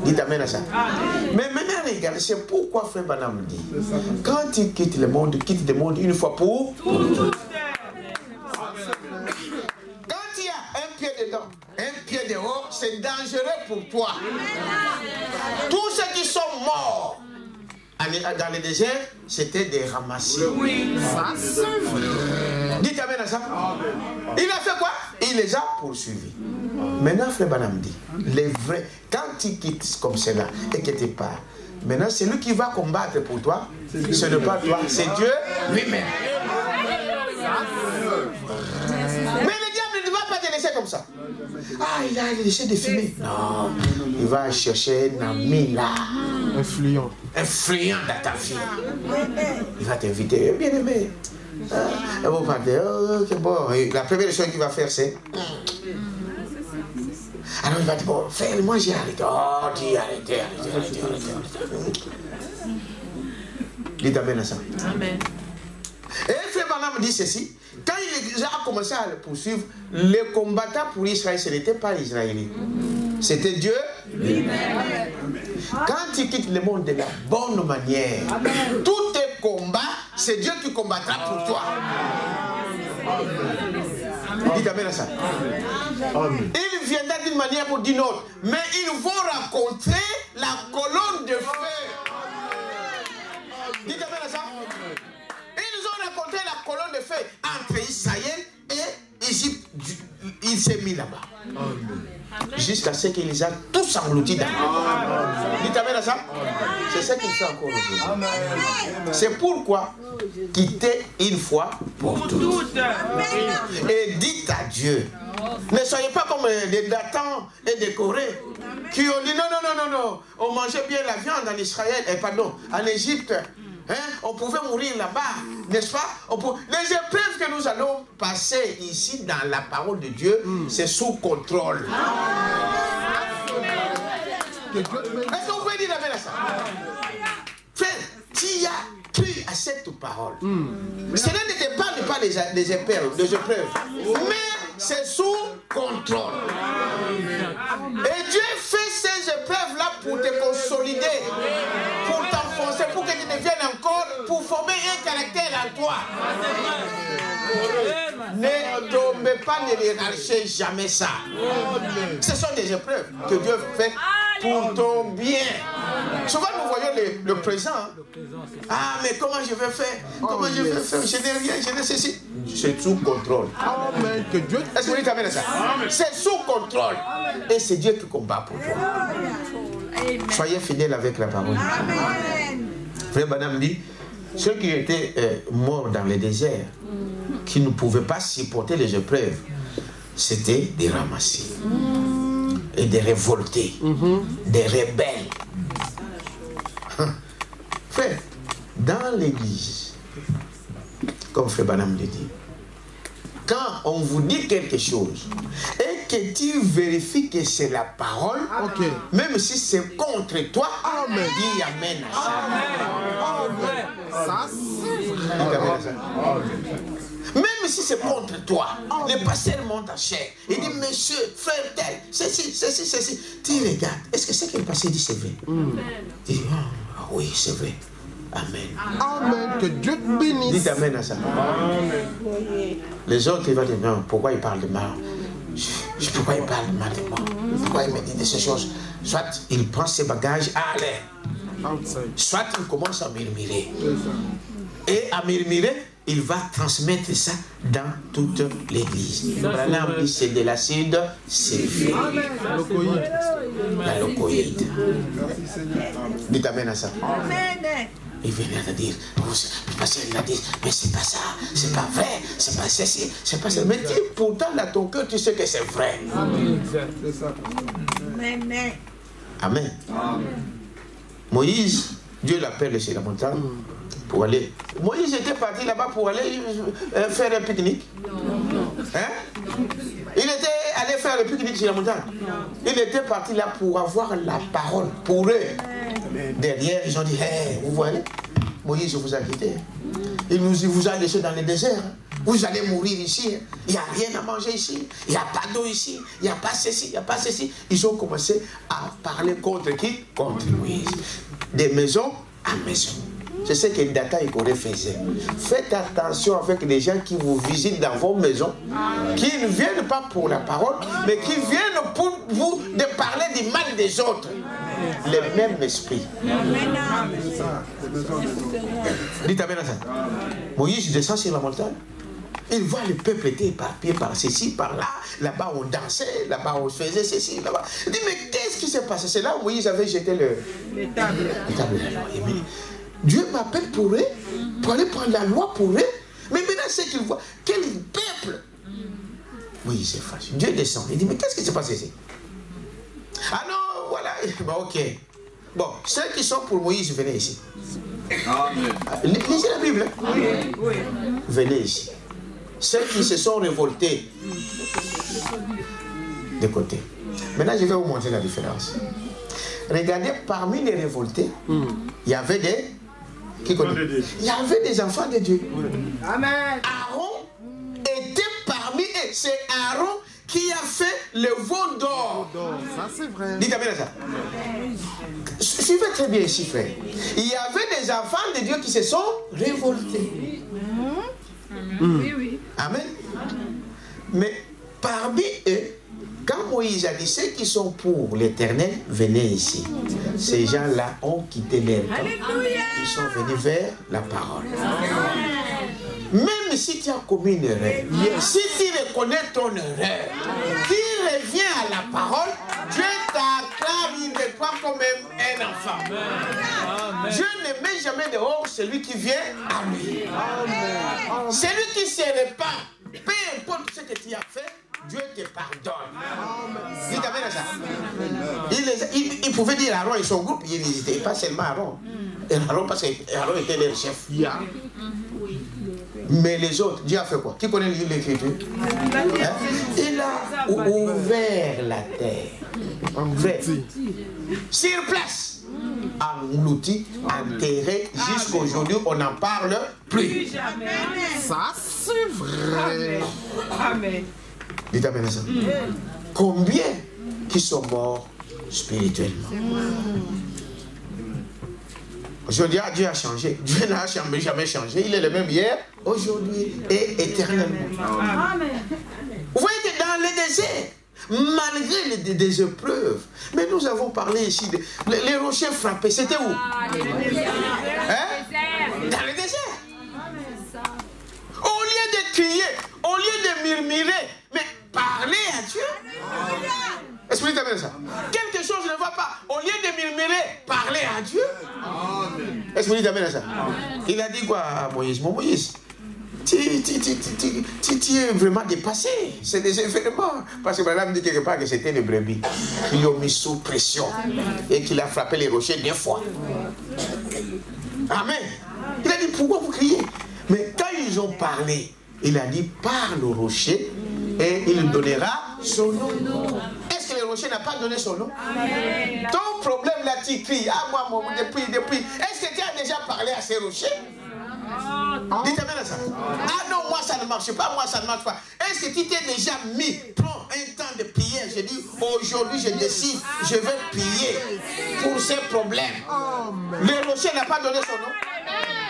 Il t'amène à ça. Mais maintenant, regarde, c'est pourquoi Frère Branham dit, quand tu quittes le monde une fois pour toutes. Quand il y a un pied dedans, un pied dehors, c'est dangereux pour toi. Tous ceux qui sont morts dans le désert, c'était des ramassés. Dites amen à ça. Il a fait quoi? Il les a poursuivis. Maintenant, Frère Branham dit, les vrais, quand tu quittes comme cela et que tu pars, maintenant, celui qui va combattre pour toi, ce n'est pas toi, c'est Dieu lui-même. Mais le diable ne va pas te laisser comme ça. Ah, il a laissé de fumer. Non, il va chercher un ami là. Influent dans ta vie. Il va t'inviter, bien aimé. Vous partez, ok, bon. La première chose qu'il va faire, c'est. Alors il va dire, bon, frère, moi j'ai arrêté. Oh, dis, arrêtez. Dites amen à ça. Amen. Et Frère Branham dit ceci. Quand il a commencé à le poursuivre, les combattants pour Israël, ce n'était pas les Israéliens. C'était Dieu lui-même. Quand tu quittes le monde de la bonne manière, tous tes combats, c'est Dieu qui combattra pour toi. Dites amen à ça. Il viendra d'une manière ou d'une autre, mais ils vont rencontrer la colonne de feu. Dites amen à ça. Ils ont rencontré la colonne de feu entre Israël et Égypte. Il s'est mis là-bas. Jusqu'à ce qu'il les a tous engloutis dans l'eau. Dites amen à ça. C'est ce qu'il fait encore aujourd'hui. C'est pourquoi quittez une fois pour toutes. Et dites à Dieu. Ne soyez pas comme des Datans et des Corées qui ont dit non. On mangeait bien la viande en Israël, en Égypte. Hein? On pouvait mourir là-bas, n'est-ce pas? Les épreuves que nous allons passer ici dans la parole de Dieu, c'est sous contrôle. Est-ce que vous pouvez dire amen à ça? Frère, tu as cru à cette parole. Cela n'était pas les épreuves, mais c'est sous contrôle. Et Dieu fait ces épreuves-là pour te consolider, pour t'enfoncer, pour que tu deviennes encore, pour former un caractère en toi. Ne tombez pas, ne lâchez jamais ça. Ce sont des épreuves que Dieu fait pour ton bien. Souvent nous voyons le présent. Ah, mais comment je vais faire? Comment je vais faire? Je n'ai rien, je n'ai ceci. C'est sous contrôle. Amen. Est-ce que vous dites amen à ça? C'est sous contrôle. Et c'est Dieu qui combat pour toi. Soyez fidèles avec la parole. Frère Branham dit, ceux qui étaient morts dans le désert, qui ne pouvaient pas supporter les épreuves, c'était des ramassés et des révoltés, des rebelles. Frère, dans l'église, comme Frère Branham le dit, quand on vous dit quelque chose et que tu vérifies que c'est la parole, même si c'est contre toi, dis amen à ça. Ça, c'est vrai. Même si c'est contre toi, le pasteur monte en chair. Il dit, monsieur, frère tel, ceci. Tu regardes, est-ce que ce que le pasteur dit c'est vrai? Il dit, oui, c'est vrai. Amen. Amen. Que Dieu te bénisse. Dites amen à ça. Amen. Les autres, ils vont dire, non, pourquoi il parle de mal? Pourquoi il parle de mal de moi? Pourquoi il me dit de ces choses? Soit il prend ses bagages à l'air, soit il commence à murmurer. Et à murmurer, il va transmettre ça dans toute l'église. Branham, c'est de l'acide sulfurique. La locoïde. Dites amen à ça. Amen. Il vient de dire, le pasteur il a dit, mais c'est pas ça, c'est pas vrai, c'est pas ceci, c'est pas ça. Mais dis pourtant dans ton cœur, tu sais que c'est vrai. Amen. C'est ça. Amen. Amen. Moïse, Dieu l'appelle sur la montagne pour aller. Moïse était parti là-bas pour aller faire un pique-nique. Hein? Il était allé faire le pique-nique sur la montagne. Il était parti là pour avoir la parole pour eux. Derrière, ils ont dit, hey, vous voyez, Moïse vous a quitté. Il vous a laissé dans le désert. Vous allez mourir ici. Il n'y a rien à manger ici. Il n'y a pas d'eau ici. Il n'y a pas ceci, il n'y a pas ceci. Ils ont commencé à parler contre qui? Contre Moïse. De maison à maison. C'est ce que Data et Corée faisaient. Faites attention avec les gens qui vous visitent dans vos maisons, qui ne viennent pas pour la parole, mais qui viennent pour vous de parler du mal des autres. Le même esprit. Dites Amen à ça. Moïse descend sur la montagne. Il voit le peuple était éparpillé par ceci, par là. Là-bas on dansait, là-bas on faisait ceci, là-bas. Il dit mais qu'est-ce qui s'est passé? C'est là où Moïse avait jeté les tables de la loi. Dieu m'appelle pour eux, pour aller prendre la loi pour eux. Mais maintenant, c'est qu'il voit. Quel peuple! Oui, c'est fâché. Dieu descend. Il dit, mais qu'est-ce qui s'est passé ici? Ah non, voilà. Bon, ok. Bon, ceux qui sont pour Moïse, venez ici. Amen. Lisez la Bible. Oui. Venez ici. Ceux qui se sont révoltés de côté. Maintenant, je vais vous montrer la différence. Regardez, parmi les révoltés, il y avait des... Qui connaît? Il y avait des enfants de Dieu. Amen. Aaron était parmi eux. C'est Aaron qui a fait le veau d'or. Ça, c'est vrai. Dites Amen à ça. Suivez très bien ici, frère. Il y avait des enfants de Dieu qui se sont révoltés. Oui, oui. Amen. Mais parmi eux, quand Moïse a dit ceux qui sont pour l'Éternel, venez ici. Ces gens-là ont quitté leur camp. Ils sont venus vers la parole. Même si tu as commis une erreur, si tu reconnais ton erreur, tu reviens à la parole, Dieu t'acclame, il te prend comme un enfant. Dieu ne met jamais dehors celui qui vient à lui. Celui qui se répand, peu importe ce que tu as fait, Dieu te pardonne. Dites Amen à ça. Il pouvait dire Aaron et son groupe, il n'hésitait pas seulement Aaron. Aaron, parce qu'Aaron était leur chef. Mais les autres, Dieu a fait quoi? Qui connaît l'écriture? Il a ouvert la terre. Sur place. Englouti, enterré, jusqu'à aujourd'hui, on n'en parle plus. Ça, c'est vrai. Amen. Dites Amen à ça. Combien qui sont morts spirituellement? Aujourd'hui, Dieu a changé. Dieu n'a jamais changé. Il est le même hier, aujourd'hui et éternellement. Amen. Vous voyez que dans le désert, malgré des épreuves, mais nous avons parlé ici, les rochers frappés, c'était où? Dans le désert. Au lieu de crier, au lieu de murmurer, mais parler à Dieu. Esprit t'amène ça. Quelque chose ne va pas. Au lieu de murmurer, parler à Dieu. Esprit t'amène ça. Il a dit quoi à Moïse? Mon Moïse, tu es vraiment dépassé. C'est des événements. Parce que madame dit quelque part que c'était les brebis qui l'ont mis sous pression et qu'il a frappé les rochers 2 fois. Amen. Il a dit pourquoi vous criez? Mais quand ils ont parlé, il a dit parle au rocher et il donnera son nom. Est-ce que le rocher n'a pas donné son nom? Amen. Ton problème là, tu cries. Ah, moi, depuis. Est-ce que tu as déjà parlé à ces rochers? Dites-moi ça. Ah non, moi ça ne marche pas, moi ça ne marche pas. Est-ce que tu t'es déjà mis? Prends un temps de prière. Je dis aujourd'hui je décide, je vais prier pour ces problèmes. Le rocher n'a pas donné son nom.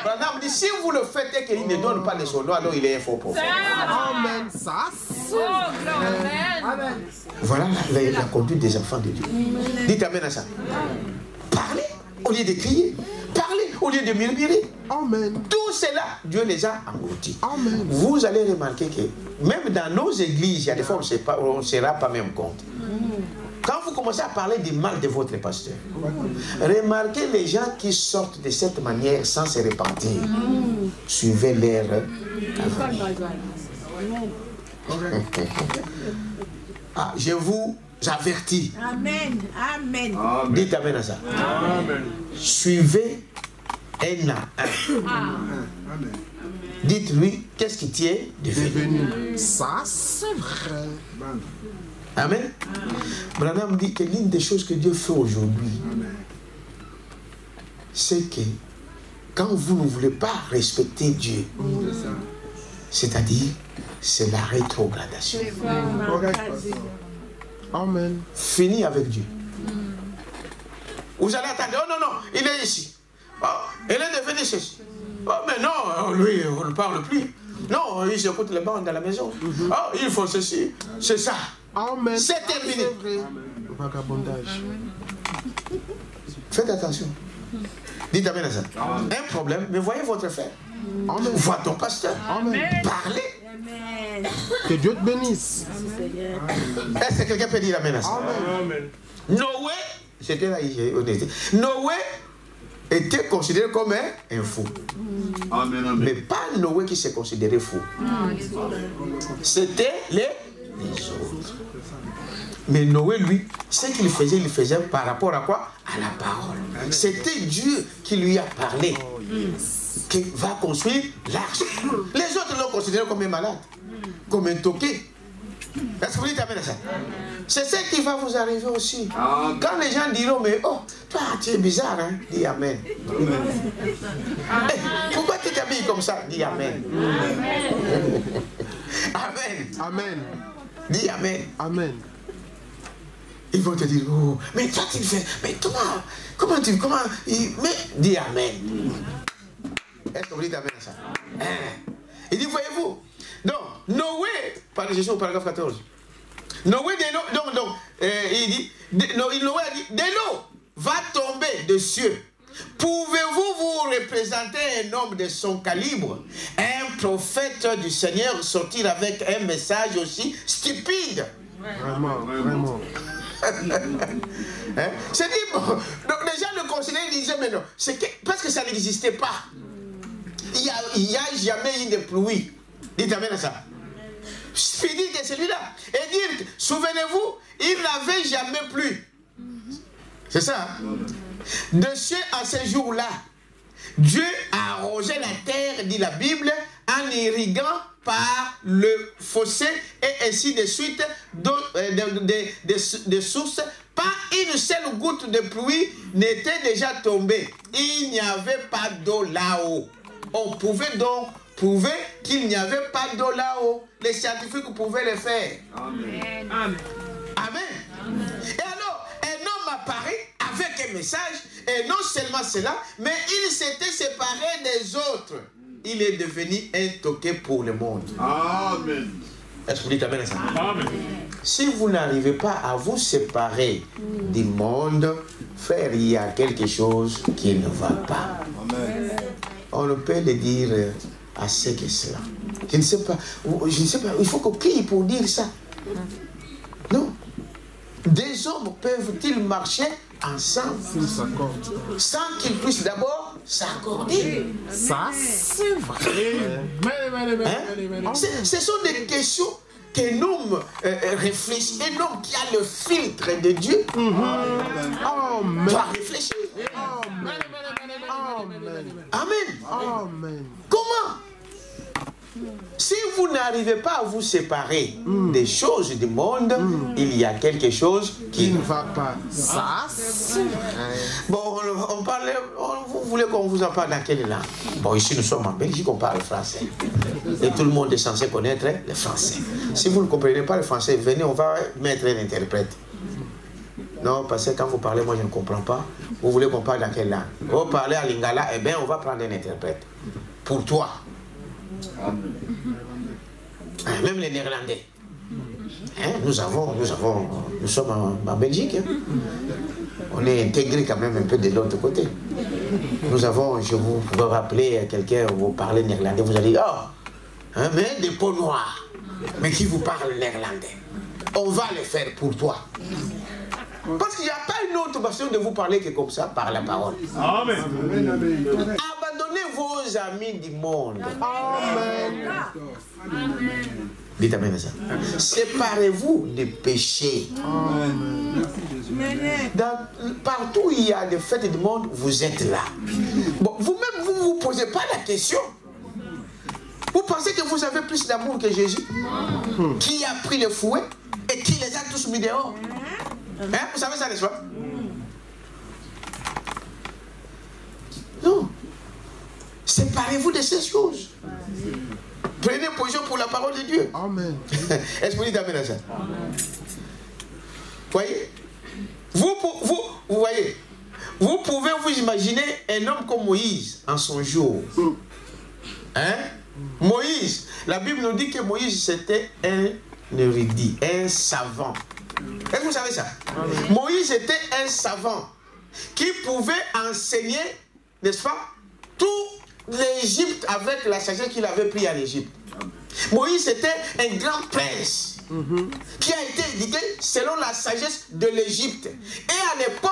Branham dit si vous le faites et qu'il ne donne pas de son nom, alors il est un faux prophète. Amen. Ça, Amen. Voilà la conduite des enfants de Dieu. Dites Amen à ça. Parlez au lieu de crier. Parlez au lieu de murmurer. Amen. Tout cela, Dieu les a engloutis. Amen. Vous allez remarquer que même dans nos églises, il y a des fois on ne se rend pas même compte. Quand vous commencez à parler du mal de votre pasteur, remarquez les gens qui sortent de cette manière sans se repentir. Suivez leur je vous avertis. Amen. Amen. Dites Amen à ça. Amen. Suivez un à un. Dites-lui, qu'est-ce qui t'y est devenu? Ça, c'est vrai. Amen. Branham dit que l'une des choses que Dieu fait aujourd'hui, c'est que quand vous ne voulez pas respecter Dieu, c'est-à-dire, c'est la rétrogradation. Amen. Fini avec Dieu. Vous allez attendre, oh non, non, il est ici. Oh, il est devenu ceci. Oh, mais non, lui, on ne parle plus. Non, il écoute les bandes dans la maison. Oh, il faut ceci. C'est ça. Amen. C'est terminé. Vagabondage. Faites attention. Dites amen à ça. Un problème, mais voyez votre frère. Amen. Vois ton pasteur. Amen. Parlez. Amen. Que Dieu te bénisse. Est-ce que quelqu'un peut dire amen à ça? Amen. Noé, c'était là, Noé était considéré comme un fou. Amen. Amen. Mais pas Noé qui s'est considéré fou. C'était les autres. Mais Noé, lui, ce qu'il faisait, il faisait par rapport à quoi? À la parole. C'était Dieu qui lui a parlé. Qui va construire l'arche. Les autres l'ont considéré comme un malade. Comme un toqué. Est-ce que vous dites amen à ça? C'est ce qui va vous arriver aussi. Quand les gens diront, mais oh, toi, tu es bizarre, hein? Dis amen. Hey, pourquoi tu t'habilles comme ça? Dis amen. Amen. Amen. Dis amen. Amen. Ils vont te dire, oh, mais toi tu le fais, mais comment, mais dis amen. Est-ce que vous dites amen à ça? Il dit, voyez-vous, donc, Noé, je suis au paragraphe 14. Noé, il dit, Noé a dit, de l'eau va tomber des cieux. Pouvez-vous vous représenter un homme de son calibre, un prophète du Seigneur, sortir avec un message aussi stupide? Vraiment, vraiment. Hein? C'est dit, bon, donc les gens le considéraient, ils disaient, mais non, parce que ça n'existait pas. Il n'y a jamais eu de pluie. Dites amen à ça. Stupide que celui-là. Et dire, souvenez-vous, il n'avait jamais plu. C'est ça. Hein? De cieux à ce jour-là, Dieu a arrosé la terre, dit la Bible, en irriguant par le fossé et ainsi de suite des sources. Pas une seule goutte de pluie n'était déjà tombée. Il n'y avait pas d'eau là-haut. On pouvait donc prouver qu'il n'y avait pas d'eau là-haut. Les scientifiques pouvaient le faire. Amen. Amen. Amen. Et alors, un homme apparaît avec un message, et non seulement cela, mais il s'était séparé des autres. Il est devenu un toqué pour le monde. Amen. Est-ce que vous dites amen à ça? Amen. Si vous n'arrivez pas à vous séparer du monde, frère, il y a quelque chose qui ne va pas. Amen. On ne peut le dire assez que cela. Je ne sais pas, il faut qu'on crie pour dire ça. Non. Des hommes peuvent-ils marcher ensemble sans qu'ils puissent d'abord s'accorder? Ça, c'est vrai. Hein? Ce sont des questions qu'un homme réfléchit. Un homme qui a le filtre de Dieu doit réfléchir. Amen. Amen. Comment? Si vous n'arrivez pas à vous séparer des choses du monde, il y a quelque chose qui ne va pas. Ça, c'est vrai. Bon, on parle, vous voulez qu'on vous en parle dans quelle langue? Bon, ici nous sommes en Belgique, on parle français. Et tout le monde est censé connaître le français. Si vous ne comprenez pas le français, venez, on va mettre un interprète. Non, parce que quand vous parlez, moi je ne comprends pas. Vous voulez qu'on parle dans quelle langue? Vous parlez à Lingala, eh bien on va prendre un interprète. Pour toi. Même les Néerlandais. Hein? Nous sommes en Belgique. Hein? On est intégré quand même un peu de l'autre côté. Nous avons, je vous pouvez rappeler quelqu'un, vous parlez néerlandais, vous allez dire, oh, hein, mais des peaux noires. Mais qui vous parle néerlandais? On va le faire pour toi. Parce qu'il n'y a pas une autre façon de vous parler que comme ça, par la parole. Amen. Abandonnez vos amis du monde. Amen. Dites amen à ça. Séparez-vous des péchés. Partout où il y a des fêtes du monde, vous êtes là. Bon, vous-même, vous ne vous posez pas la question. Vous pensez que vous avez plus d'amour que Jésus, qui a pris le fouet et qui les a tous mis dehors? Hein? Vous savez ça, n'est-ce pas? Non. séparez-vous de ces choses. Prenez position pour la parole de Dieu. Amen. Est-ce que vous dites amen à ça? Voyez? Vous voyez? Vous pouvez vous imaginer un homme comme Moïse en son jour. Hein? Moïse, la Bible nous dit que Moïse c'était un érudit, un savant. Est-ce que vous savez ça? Moïse était un savant qui pouvait enseigner, n'est-ce pas, tout l'Égypte avec la sagesse qu'il avait pris à l'Égypte. Moïse était un grand prince qui a été éduqué selon la sagesse de l'Égypte. Et à l'époque,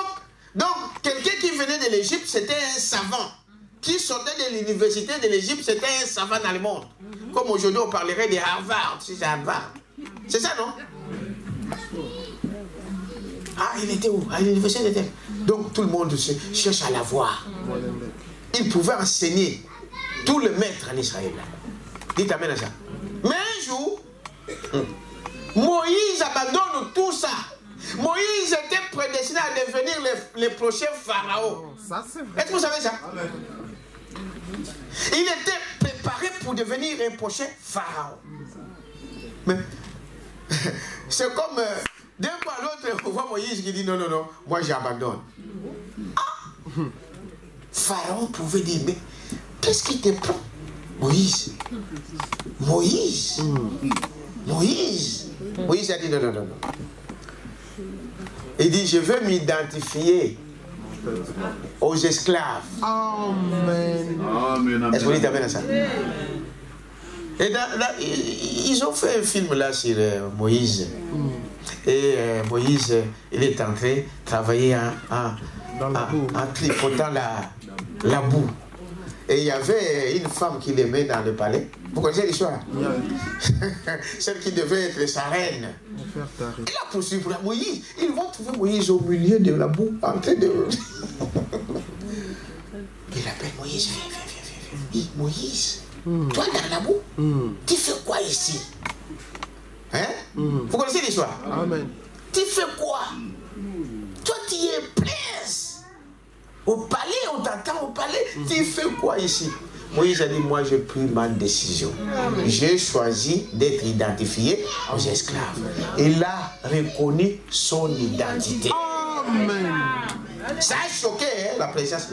donc, quelqu'un qui venait de l'Égypte, c'était un savant. Qui sortait de l'université de l'Égypte, c'était un savant dans le monde. Comme aujourd'hui, on parlerait de Harvard, si c'est Harvard. C'est ça, non? Ah, il était où? À l'université de... Donc, tout le monde cherche à la voir. Il pouvait enseigner tout le maître en Israël. Dites amen à ça. Mais un jour, Moïse abandonne tout ça. Moïse était prédestiné à devenir le prochain pharaon. Est-ce que vous savez ça? Il était préparé pour devenir un prochain pharaon. Mais c'est comme d'un coup à l'autre, on voit Moïse qui dit non, non, non, moi j'abandonne. Ah! Pharaon pouvait dire, mais qu'est-ce qui te prend? Moïse. Moïse. Moïse. Moïse a dit non, non, non, non. Il dit, je veux m'identifier aux esclaves. Amen. Amen. Est-ce que vous dites amen à ça? Et ils ont fait un film là sur Moïse. Et Moïse, il est en train de travailler en tripotant la boue. Et il y avait une femme qui l'aimait dans le palais. Vous connaissez l'histoire? Celle qui devait être sa reine. Il a poursuivi pour Moïse. Ils vont trouver Moïse au milieu de la boue, en train de... Il appelle Moïse, viens. Moïse, toi dans la boue, tu fais quoi ici? Hein? Vous connaissez l'histoire? Amen. Tu fais quoi? Toi, tu es prince. Au palais, on t'attend au palais. Tu fais quoi ici? Moïse a dit, moi j'ai pris ma décision. J'ai choisi d'être identifié aux esclaves. Il a reconnu son identité. Amen. Ça a choqué la présence.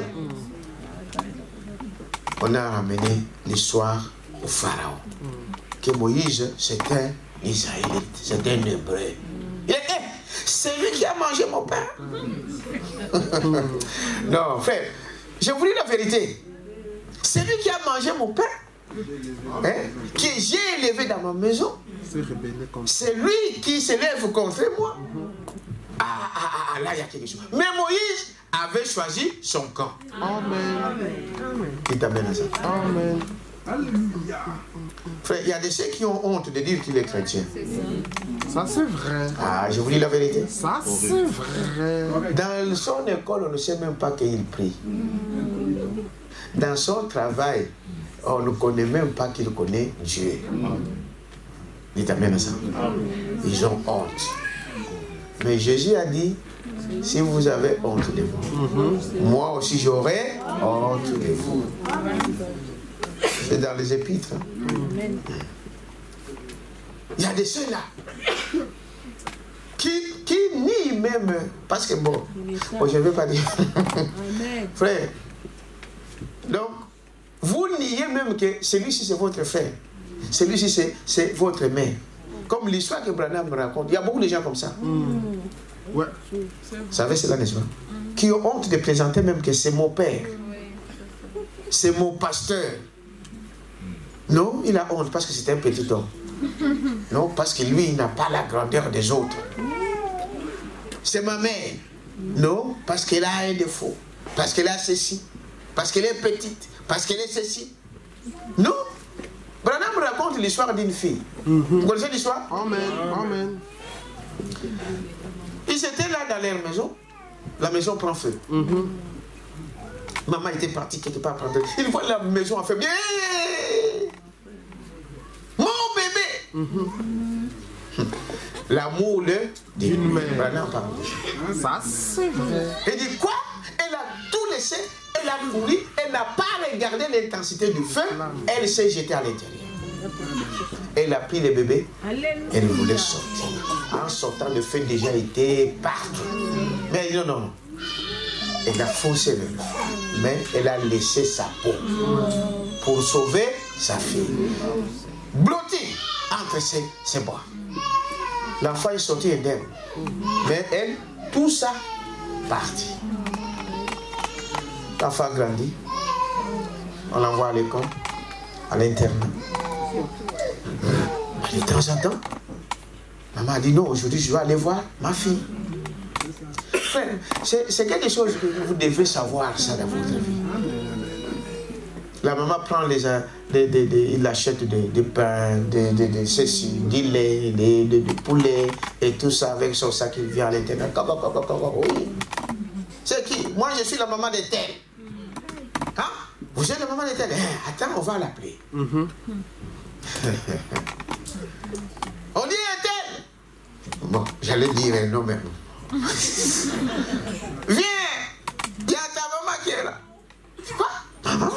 On a ramené l'histoire au pharaon. Que Moïse, c'était un Israélite, c'était un Hébreu. Il était, c'est lui qui a mangé mon pain. Non, frère, je vous dis la vérité. C'est lui qui a mangé mon pain, hein, que j'ai élevé dans ma maison. C'est lui qui s'élève contre moi. Là, il y a quelque chose. Mais Moïse avait choisi son camp. Amen. Il t'amène à ça. Amen. Frère, il y a de ceux qui ont honte de dire qu'il est chrétien. Ça, c'est vrai. Ah, je vous dis la vérité. Ça, c'est vrai. Dans son école, on ne sait même pas qu'il prie. Dans son travail, on ne connaît même pas qu'il connaît Dieu. Dites amen à ça. Ils ont honte. Mais Jésus a dit, si vous avez honte de vous, moi aussi j'aurai honte de vous. C'est dans les épîtres. Il y a des ceux-là qui nient même, parce que bon je ne vais pas dire. Frère, donc, vous niez même que celui-ci c'est votre frère, celui-ci c'est votre mère. Comme l'histoire que Branham me raconte, il y a beaucoup de gens comme ça. Ouais. Vous savez cela, n'est-ce pas? Qui ont honte de présenter même que c'est mon père, c'est mon pasteur. Non, il a honte parce que c'est un petit homme. Non, parce que lui, il n'a pas la grandeur des autres. C'est ma mère. Non, parce qu'elle a un défaut. Parce qu'elle a ceci. Parce qu'elle est petite. Parce qu'elle est ceci. Non. Branham raconte l'histoire d'une fille. Vous connaissez l'histoire? Amen. Amen. Ils étaient là dans leur maison. La maison prend feu. Maman était partie quelque part prendre. Il voit la maison en feu. Bien. Mon bébé. L'amour d'une mère. Branham parle. Ça, c'est vrai. Il dit quoi? Elle a tout laissé. elle a couru, elle n'a pas regardé l'intensité du feu, elle s'est jetée à l'intérieur. Elle a pris le bébé, elle voulait sortir. En sortant, le feu déjà était partout. Mais elle dit non, non. Elle a foncé le feu. Mais elle a laissé sa peau pour sauver sa fille. Blottie entre ses bras. L'enfant est sorti indemne. Mais elle, tout ça, parti. L'enfant grandit. On l'envoie à l'école, à l'internat. De temps en temps, maman a dit non, aujourd'hui je vais aller voir ma fille. Frère, c'est quelque chose que vous devez savoir ça dans votre vie. La maman prend il achète des pains, du lait, des poulets et tout ça avec son sac, il vient à l'intérieur. C'est qui? Moi je suis la maman de tel. Hein? Vous êtes la maman de tel? Attends, on va l'appeler. On dit un tel. Bon, j'allais dire un nom même. Viens, il y a ta maman qui est là. Quoi? Ta maman?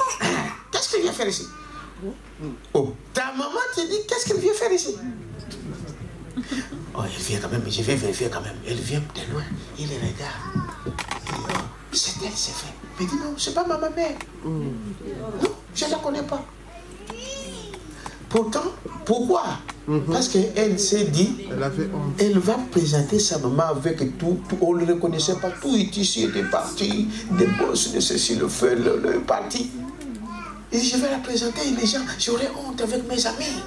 Qu'est-ce qu'elle vient faire ici? Oh, ta maman te dit qu'est-ce qu'elle vient faire ici? Oh, elle vient quand même, mais je vais vérifier quand même. Elle vient de loin, il les regarde. C'est elle, c'est vrai. Mais dis non, c'est pas ma mère. Non, je ne la connais pas. Pourtant, pourquoi? Parce qu'elle s'est dit, elle va présenter sa maman avec tout, on ne le reconnaissait pas, tout ici était parti, des bosses de ceci, le feu, le parti. Et je vais la présenter, et les gens, j'aurais honte avec mes amis.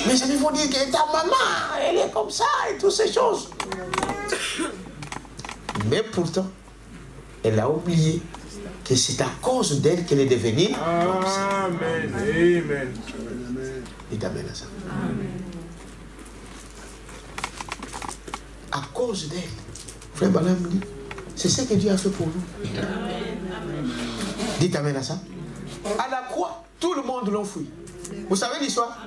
Mes amis vont dire que ta maman, elle est comme ça, et toutes ces choses. Mais pourtant, elle a oublié que c'est à cause d'elle qu'elle est devenue comme ça. Amen. Amen. Il t'amène à ça. À cause d'elle, frère Balaam dit, c'est ce que Dieu a fait pour nous. Dites amen à ça. À la croix, tout le monde l'ont fui. Vous savez l'histoire?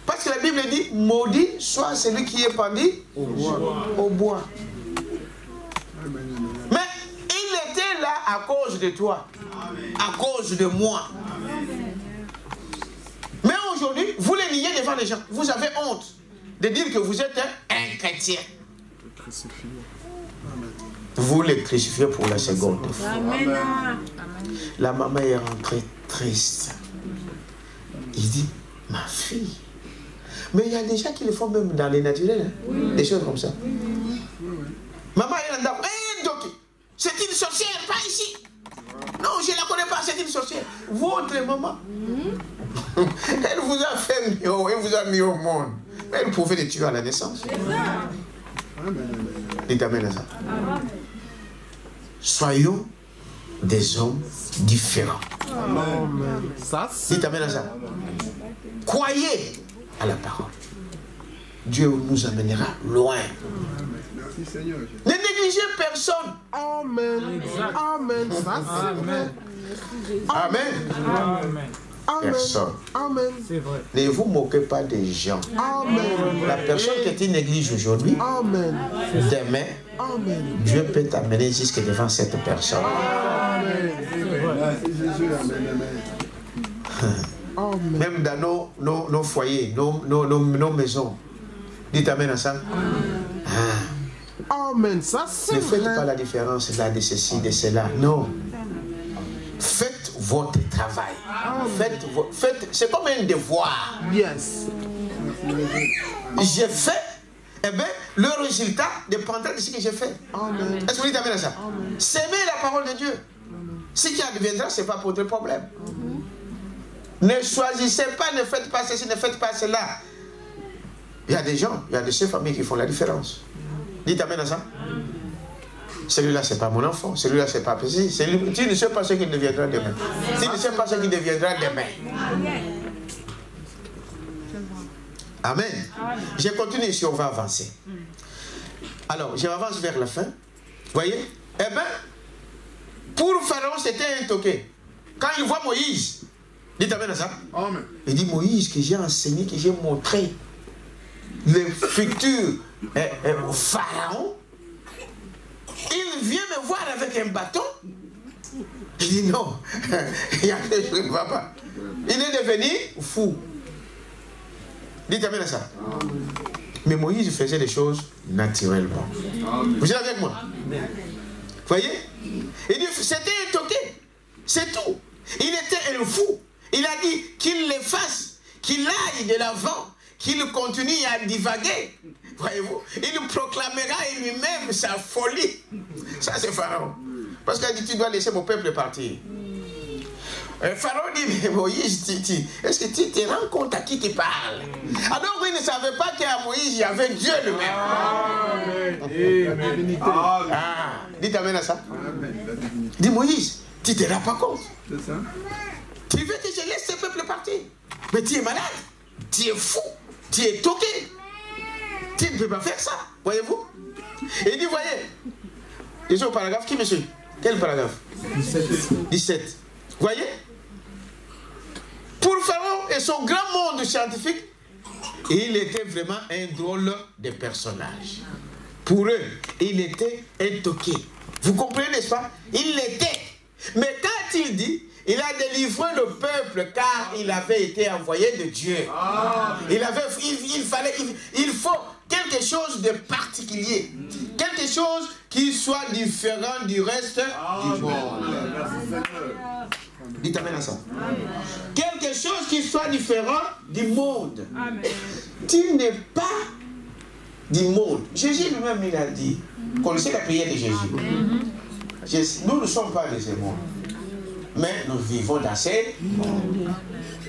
Parce que la Bible dit, maudit soit celui qui est pendu au bois. Mais il était là à cause de toi, à cause de moi. Mais aujourd'hui, vous les niez devant les gens. Vous avez honte de dire que vous êtes un chrétien. Vous les crucifiez pour la seconde fois. Amen. La maman est rentrée triste. Il dit, ma fille. Mais il y a des gens qui le font même dans les naturels. Hein? Des choses comme ça. Maman est là. C'est une sorcière, pas ici. Non, je ne la connais pas, c'est une sorcière. Votre maman. Elle vous a fait mieux, elle vous a mis au monde. Elle pouvait les tuer à la naissance. Dites amen à ça. Soyons des hommes différents. Dites amen à ça. Croyez à la parole. Dieu nous amènera loin. Ne négligez personne. Amen. Amen. Amen. Personne. Amen. Ne vous moquez pas des gens. Amen. La personne que tu négliges aujourd'hui, Amen. demain, Amen. Dieu peut t'amener jusque devant cette personne. Amen. Même dans nos foyers, nos maisons. Dites amen à ça. Amen. Ça, c'est Ne faites vrai. pas la différence là de ceci, de cela. Non. Faites votre travail. Faites, c'est comme un devoir. Yes. J'ai fait, eh bien, le résultat dépendra de ce que j'ai fait. Amen. Est-ce que vous dites amen à ça? S'aimer la parole de Dieu. Ce qui adviendra, ce n'est pas votre problème. Ne choisissez pas, ne faites pas ceci, ne faites pas cela. Il y a des gens, il y a de ces familles qui font la différence. Dites amen à ça. Celui-là, ce n'est pas mon enfant. Celui-là, ce n'est pas petit. Tu ne sais pas ce qu'il deviendra demain. Tu ne sais pas ce qu'il deviendra demain. Amen. Je continue ici, on va avancer. Alors, j'avance vers la fin. Vous voyez? Eh bien, pour Pharaon, c'était un toqué. Quand il voit Moïse, dites amen à ça. Amen. Il dit, Moïse, que j'ai enseigné, que j'ai montré le futur Pharaon, il vient me voir avec un bâton. Il dit non, il y a quelque chose qui ne va pas. Il est devenu fou. Dites amen à ça. Mais Moïse faisait les choses naturellement. Vous êtes avec moi? Vous voyez? Il dit, c'était toqué. C'est tout. Il était un fou. Il a dit qu'il les fasse, qu'il aille de l'avant, qu'il continue à divaguer. Voyez-vous? Il proclamera lui-même sa folie. Ça, c'est Pharaon. Parce qu'il a dit, tu dois laisser mon peuple partir. Pharaon dit, mais Moïse, est-ce que tu te rends compte à qui tu parles? Alors il ne savait pas qu'à Moïse, il y avait Dieu lui-même. Amen. Ah, dites amen à ça. Dis Moïse, tu ne te rends pas compte. Tu veux que je laisse ce peuple partir? Mais tu es malade, tu es fou, tu es toqué. Tu ne peux pas faire ça, voyez-vous? Et il dit, voyez, ils sont au paragraphe qui, monsieur? Quel paragraphe? 17. Voyez? Pour Pharaon et son grand monde scientifique, il était vraiment un drôle de personnage. Pour eux, il était un toqué. Vous comprenez, n'est-ce pas? Il l'était. Mais quand il dit, il a délivré le peuple car il avait été envoyé de Dieu. Il faut quelque chose de particulier. Quelque chose qui soit différent du reste du monde. Dites amen à ça. Quelque chose qui soit différent du monde. Amen. Tu n'es pas du monde. Jésus lui-même, il a dit, connaissez la prière de Jésus. Nous ne sommes pas des mondes, mais nous vivons dans ces mondes.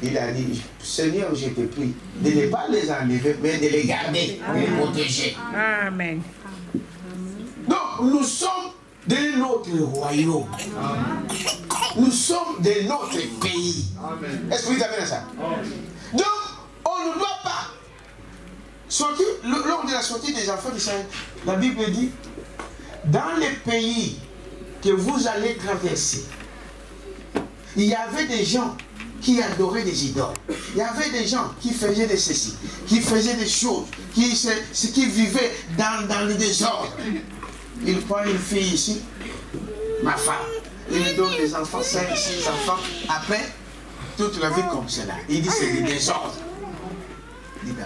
Il a dit, Seigneur, je te prie de ne pas les enlever, mais de les garder, de les protéger. Amen. Donc, nous sommes de notre royaume. Nous sommes de notre pays. Est-ce que vous avez ça? Donc, on ne doit pas sortir, lors de la sortie des enfants d'Israël, la Bible dit, dans les pays que vous allez traverser, il y avait des gens qui adoraient des idoles. Il y avait des gens qui faisaient de ceci, qui faisaient des choses, qui vivaient dans le désordre. Il prend une fille ici, ma femme. Il lui donne des enfants, 5, 6 enfants. Après, toute la vie comme cela. Il dit c'est du désordre. Dites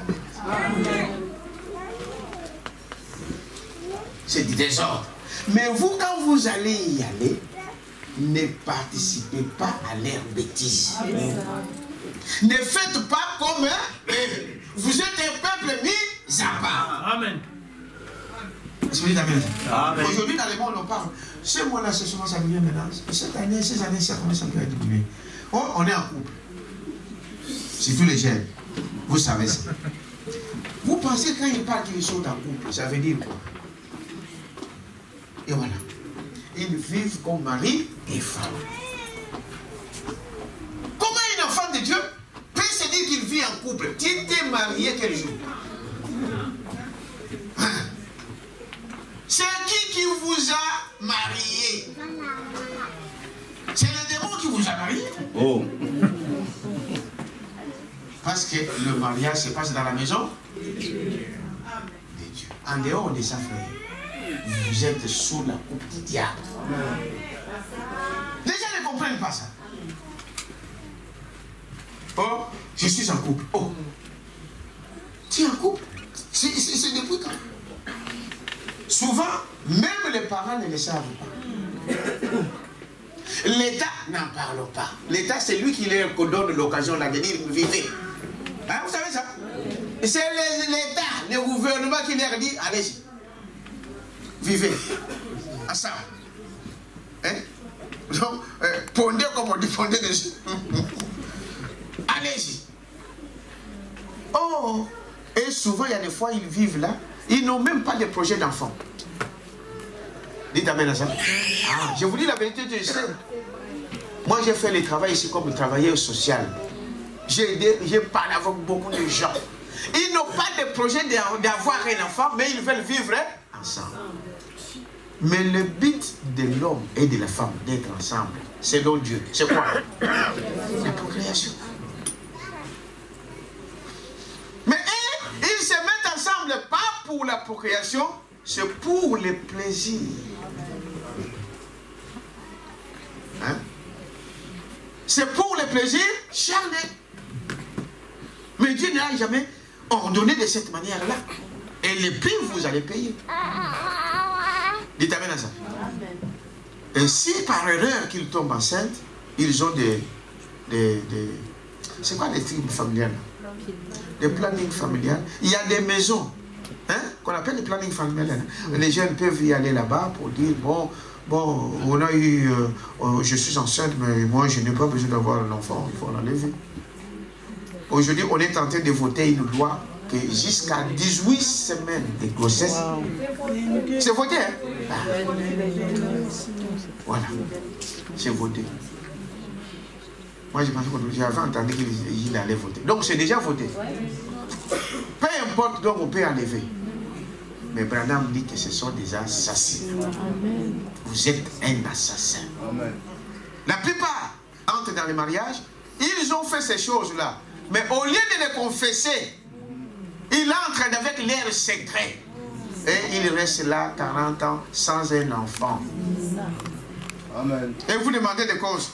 amen. C'est du désordre. Mais vous, quand vous allez y aller, ne participez pas à leurs bêtises. Ne faites pas comme eux. Vous êtes un peuple mis à part. Amen. Aujourd'hui, dans le monde, on parle. Ce mois-là, c'est souvent ça devient maintenant. Cette année, ces années, ça commence un peu à diminuer. On est en couple. C'est tous les jeunes. Vous savez ça. Vous pensez quand ils parlent qu'ils sont en couple, ça veut dire quoi? Et voilà. Ils vivent comme mari et femme. Comment un enfant de Dieu peut se dire qu'il vit en couple? Tu t'es marié quel jour? C'est qui vous a marié? C'est le démon qui vous a marié. Oh. Parce que le mariage se passe dans la maison de Dieu. En dehors de sa frère, vous êtes sous la coupe du diable. Les gens ne comprennent pas ça. Oh, je suis en couple. Oh, tu es en couple? C'est depuis quand? Souvent, même les parents ne le savent pas. L'État n'en parle pas. L'État, c'est lui qui leur donne l'occasion de dire vivez. Hein, vous savez ça? C'est l'État, le gouvernement qui leur dit allez-y. Vivez. À ça. Hein? Donc, pondez comme on dit, pondez dessus. Allez-y. Oh, et souvent, il y a des fois, ils vivent là. Ils n'ont même pas de projet d'enfant. Dites amen à ça. Ah, je vous dis la vérité, je sais. Moi, j'ai fait le travail ici comme travailleur social. J'ai parlé avec beaucoup de gens. Ils n'ont pas de projet d'avoir un enfant, mais ils veulent vivre ensemble. Mais le but de l'homme et de la femme d'être ensemble, selon Dieu, c'est quoi? La procréation. Mais ils se mettent ensemble pas pour la procréation, c'est pour le plaisir. Hein? c'est pour le plaisir charnel. Mais Dieu n'a jamais ordonné de cette manière-là. Et les prix, vous allez payer. Dites amen à ça. Et si par erreur qu'ils tombent enceintes, ils ont des c'est quoi les tribus familiales? Des plannings familiales. Il y a des maisons qu'on appelle les plannings familiales. Les jeunes peuvent y aller là-bas pour dire, bon, on a eu, je suis enceinte, mais moi je n'ai pas besoin d'avoir un enfant, il faut l'enlever. Aujourd'hui, on est en train de voter une loi que jusqu'à 18 semaines de grossesse, c'est voté, hein? Voilà, c'est voté. Moi, je pensais que j'avais entendu qu'il allait voter. Donc, c'est déjà voté. Peu importe, donc on peut enlever. Mais Branham dit que ce sont des assassins. Vous êtes un assassin. La plupart entrent dans le mariage, ils ont fait ces choses-là. Mais au lieu de les confesser, ils entrent avec l'air secret. Et ils restent là 40 ans sans un enfant. Amen. Et vous demandez des causes.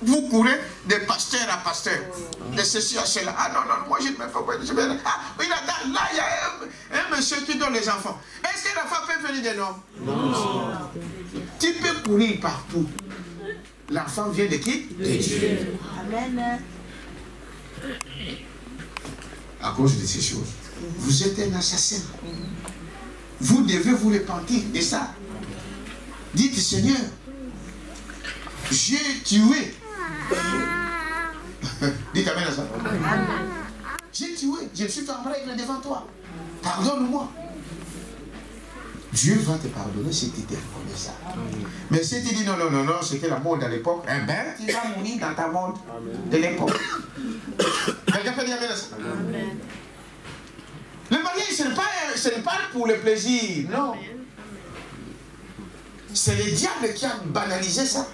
Vous courez de pasteur à pasteur, de ceci à cela. Ah non, non, moi je ne me fais pas. Là, il y a un monsieur qui donne les enfants. Est-ce que l'enfant peut venir de l'homme? Non. Tu peux courir partout. L'enfant vient de qui? De Dieu. Amen. À cause de ces choses, vous êtes un assassin. Vous devez vous repentir de ça. Dites, Seigneur, j'ai tué. Dites amen à ça. J'ai tué. Je suis en règle devant toi. Pardonne-moi. Dieu va te pardonner si tu te reconnais ça. Mais si tu dis non, non, non, non, c'était la mode à l'époque, eh bien, tu vas mourir dans ta mode de l'époque. Quelqu'un peut dire amen à ça. Le mariage, ce n'est pas pour le plaisir, non. C'est le diable qui a banalisé ça.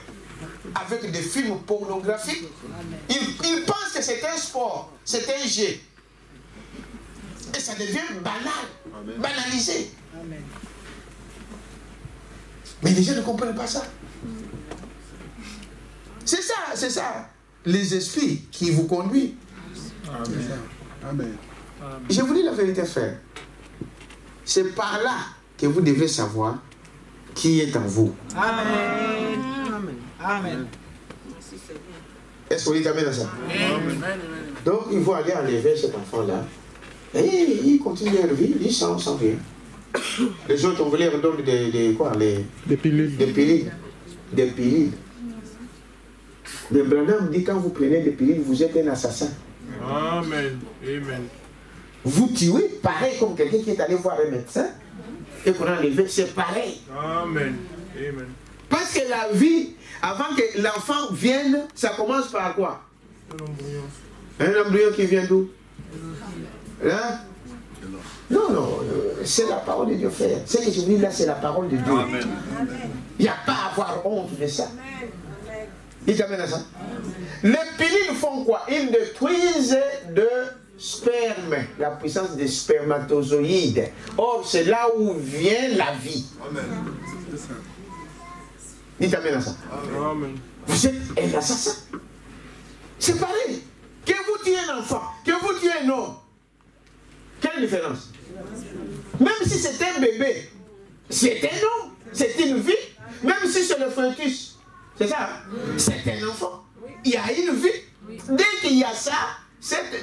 Avec des films pornographiques. Il pense que c'est un sport, c'est un jeu. Et ça devient banal, banalisé. Amen. Mais les gens ne comprennent pas ça. C'est ça, les esprits qui vous conduisent. Amen. Amen. Je vous dis la vérité, frère. C'est par là que vous devez savoir qui est en vous. Amen. Amen. Est-ce qu'on dit amen à ça? Amen. Donc, il faut aller enlever cet enfant-là. Et il continue à vivre, il sans rien. Les autres, on voulait redonner des pilules. Des pilules. Mais Branham dit, quand vous prenez des pilules, vous êtes un assassin. Amen. Amen. Vous tuez, pareil comme quelqu'un qui est allé voir un médecin et qu'on a enlevé, c'est pareil. Amen. Amen. Parce que la vie, avant que l'enfant vienne, ça commence par quoi? Un embryon. Un embryon qui vient d'où? Hein? Non, non, c'est la parole de Dieu, frère. Ce que je vous dis là, c'est la parole de Dieu. Amen. Il n'y a pas à avoir honte de ça. Dites amen à ça. Les pilules font quoi? Ils détruisent de sperme, la puissance des spermatozoïdes. Or, c'est là où vient la vie. Amen. Dites amen à ça. Amen. Vous êtes un assassin. C'est pareil. Que vous tuez un enfant, que vous tuez un homme. Quelle différence? Même si c'est un bébé, c'est un homme, c'est une vie. Même si c'est le fœtus, c'est ça, c'est un enfant. Il y a une vie. Dès qu'il y a ça,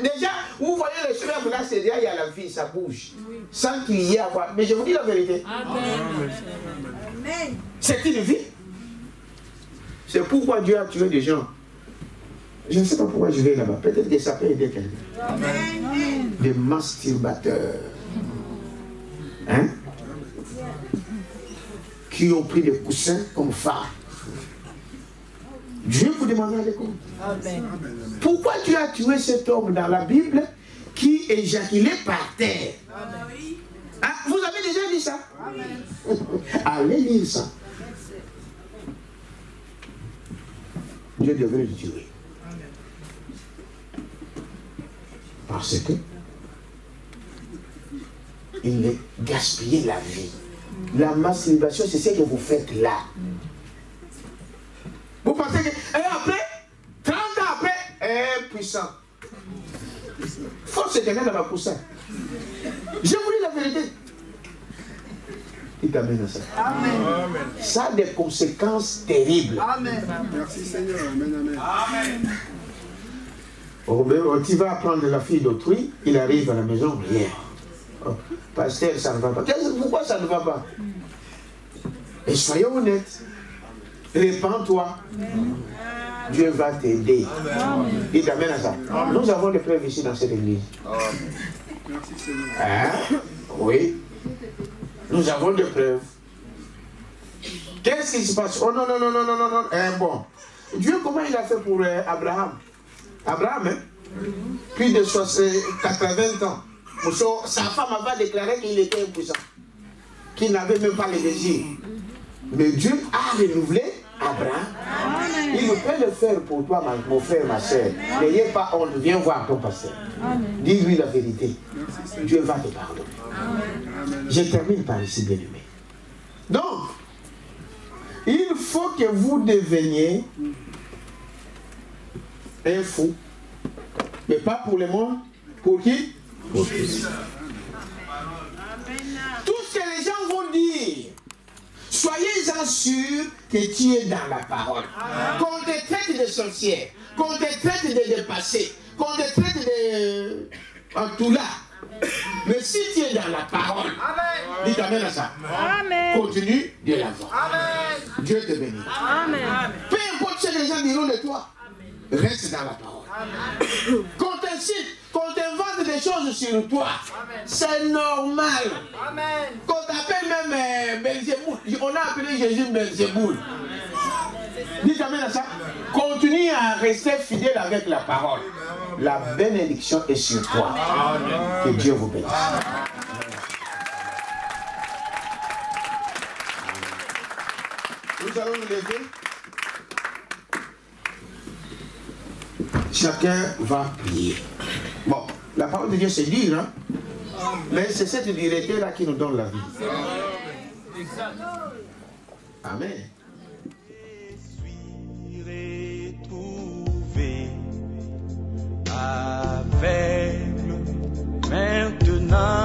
déjà, vous voyez le sperme là, c'est déjà, il y a la vie, ça bouge. Sans qu'il y ait à voir. Mais je vous dis la vérité. Amen. C'est une vie. C'est pourquoi Dieu a tué des gens. Je ne sais pas pourquoi je vais là-bas. Peut-être que ça peut aider quelqu'un. Des masturbateurs. Hein? Qui ont pris des coussins comme phare. Dieu vous demandera des comptes. Pourquoi tu as tué cet homme dans la Bible qui éjaculait par terre? Ah, vous avez déjà dit ça? Allez lire ça. Dieu devrait le tuer. Parce que il gaspillait la vie. La masturbation, c'est ce que vous faites là. Vous pensez que... Et après, 30 très puissant. Force éternelle dans ma coussin. J'ai voulu la vérité. Il t'amène à ça. Amen. Ça a des conséquences terribles. Amen. Merci Seigneur. Amen. Amen. Tu vas apprendre la fille d'autrui, il arrive à la maison, rien. Oh, pasteur, ça ne va pas. Pourquoi ça ne va pas? Et soyons honnêtes. Répands-toi. Dieu va t'aider. Il t'amène à ça. Nous avons des preuves ici dans cette église. Merci Seigneur. Hein? Oui. Nous avons des preuves. Qu'est-ce qui se passe? Oh non. Bon. Dieu, comment il a fait pour Abraham? Abraham, hein? Plus de 80 ans. Sa femme avait déclaré qu'il était impuissant. Qu'il n'avait même pas le désir. Mais Dieu a renouvelé Abraham. Amen. Il peut le faire pour toi, mon frère, ma soeur. N'ayez pas honte, viens voir ton pasteur. Dis-lui la vérité. Dieu va te pardonner. Amen. Je termine par ici, bien-aimé. Donc, il faut que vous deveniez un fou. Mais pas pour le monde. Pour qui? Pour Christ. Tout ce que les gens vont dire, soyez-en sûrs que tu es dans la parole. Qu'on te traite de sorcière, qu'on te traite de dépassé, qu'on te traite de... en tout là. Mais si tu es dans la parole, dis t'amène à ça. Amen. Continue de l'avant. Dieu te bénit. Amen. Peu importe ce que les gens diront de toi, reste dans la parole. Qu'on t'incite, qu'on t'invente des choses sur toi, c'est normal. Amen. Qu'on t'appelle même Belzéboul, on a appelé Jésus Belzéboul. Dis t'amène à ça. Continue à rester fidèle avec la parole. La bénédiction est sur toi. Amen. Que Dieu vous bénisse. Nous allons nous lever. Chacun va prier. Bon, la parole de Dieu c'est dur, hein? Mais c'est cette dureté-là qui nous donne la vie. Amen. Aveugle, maintenant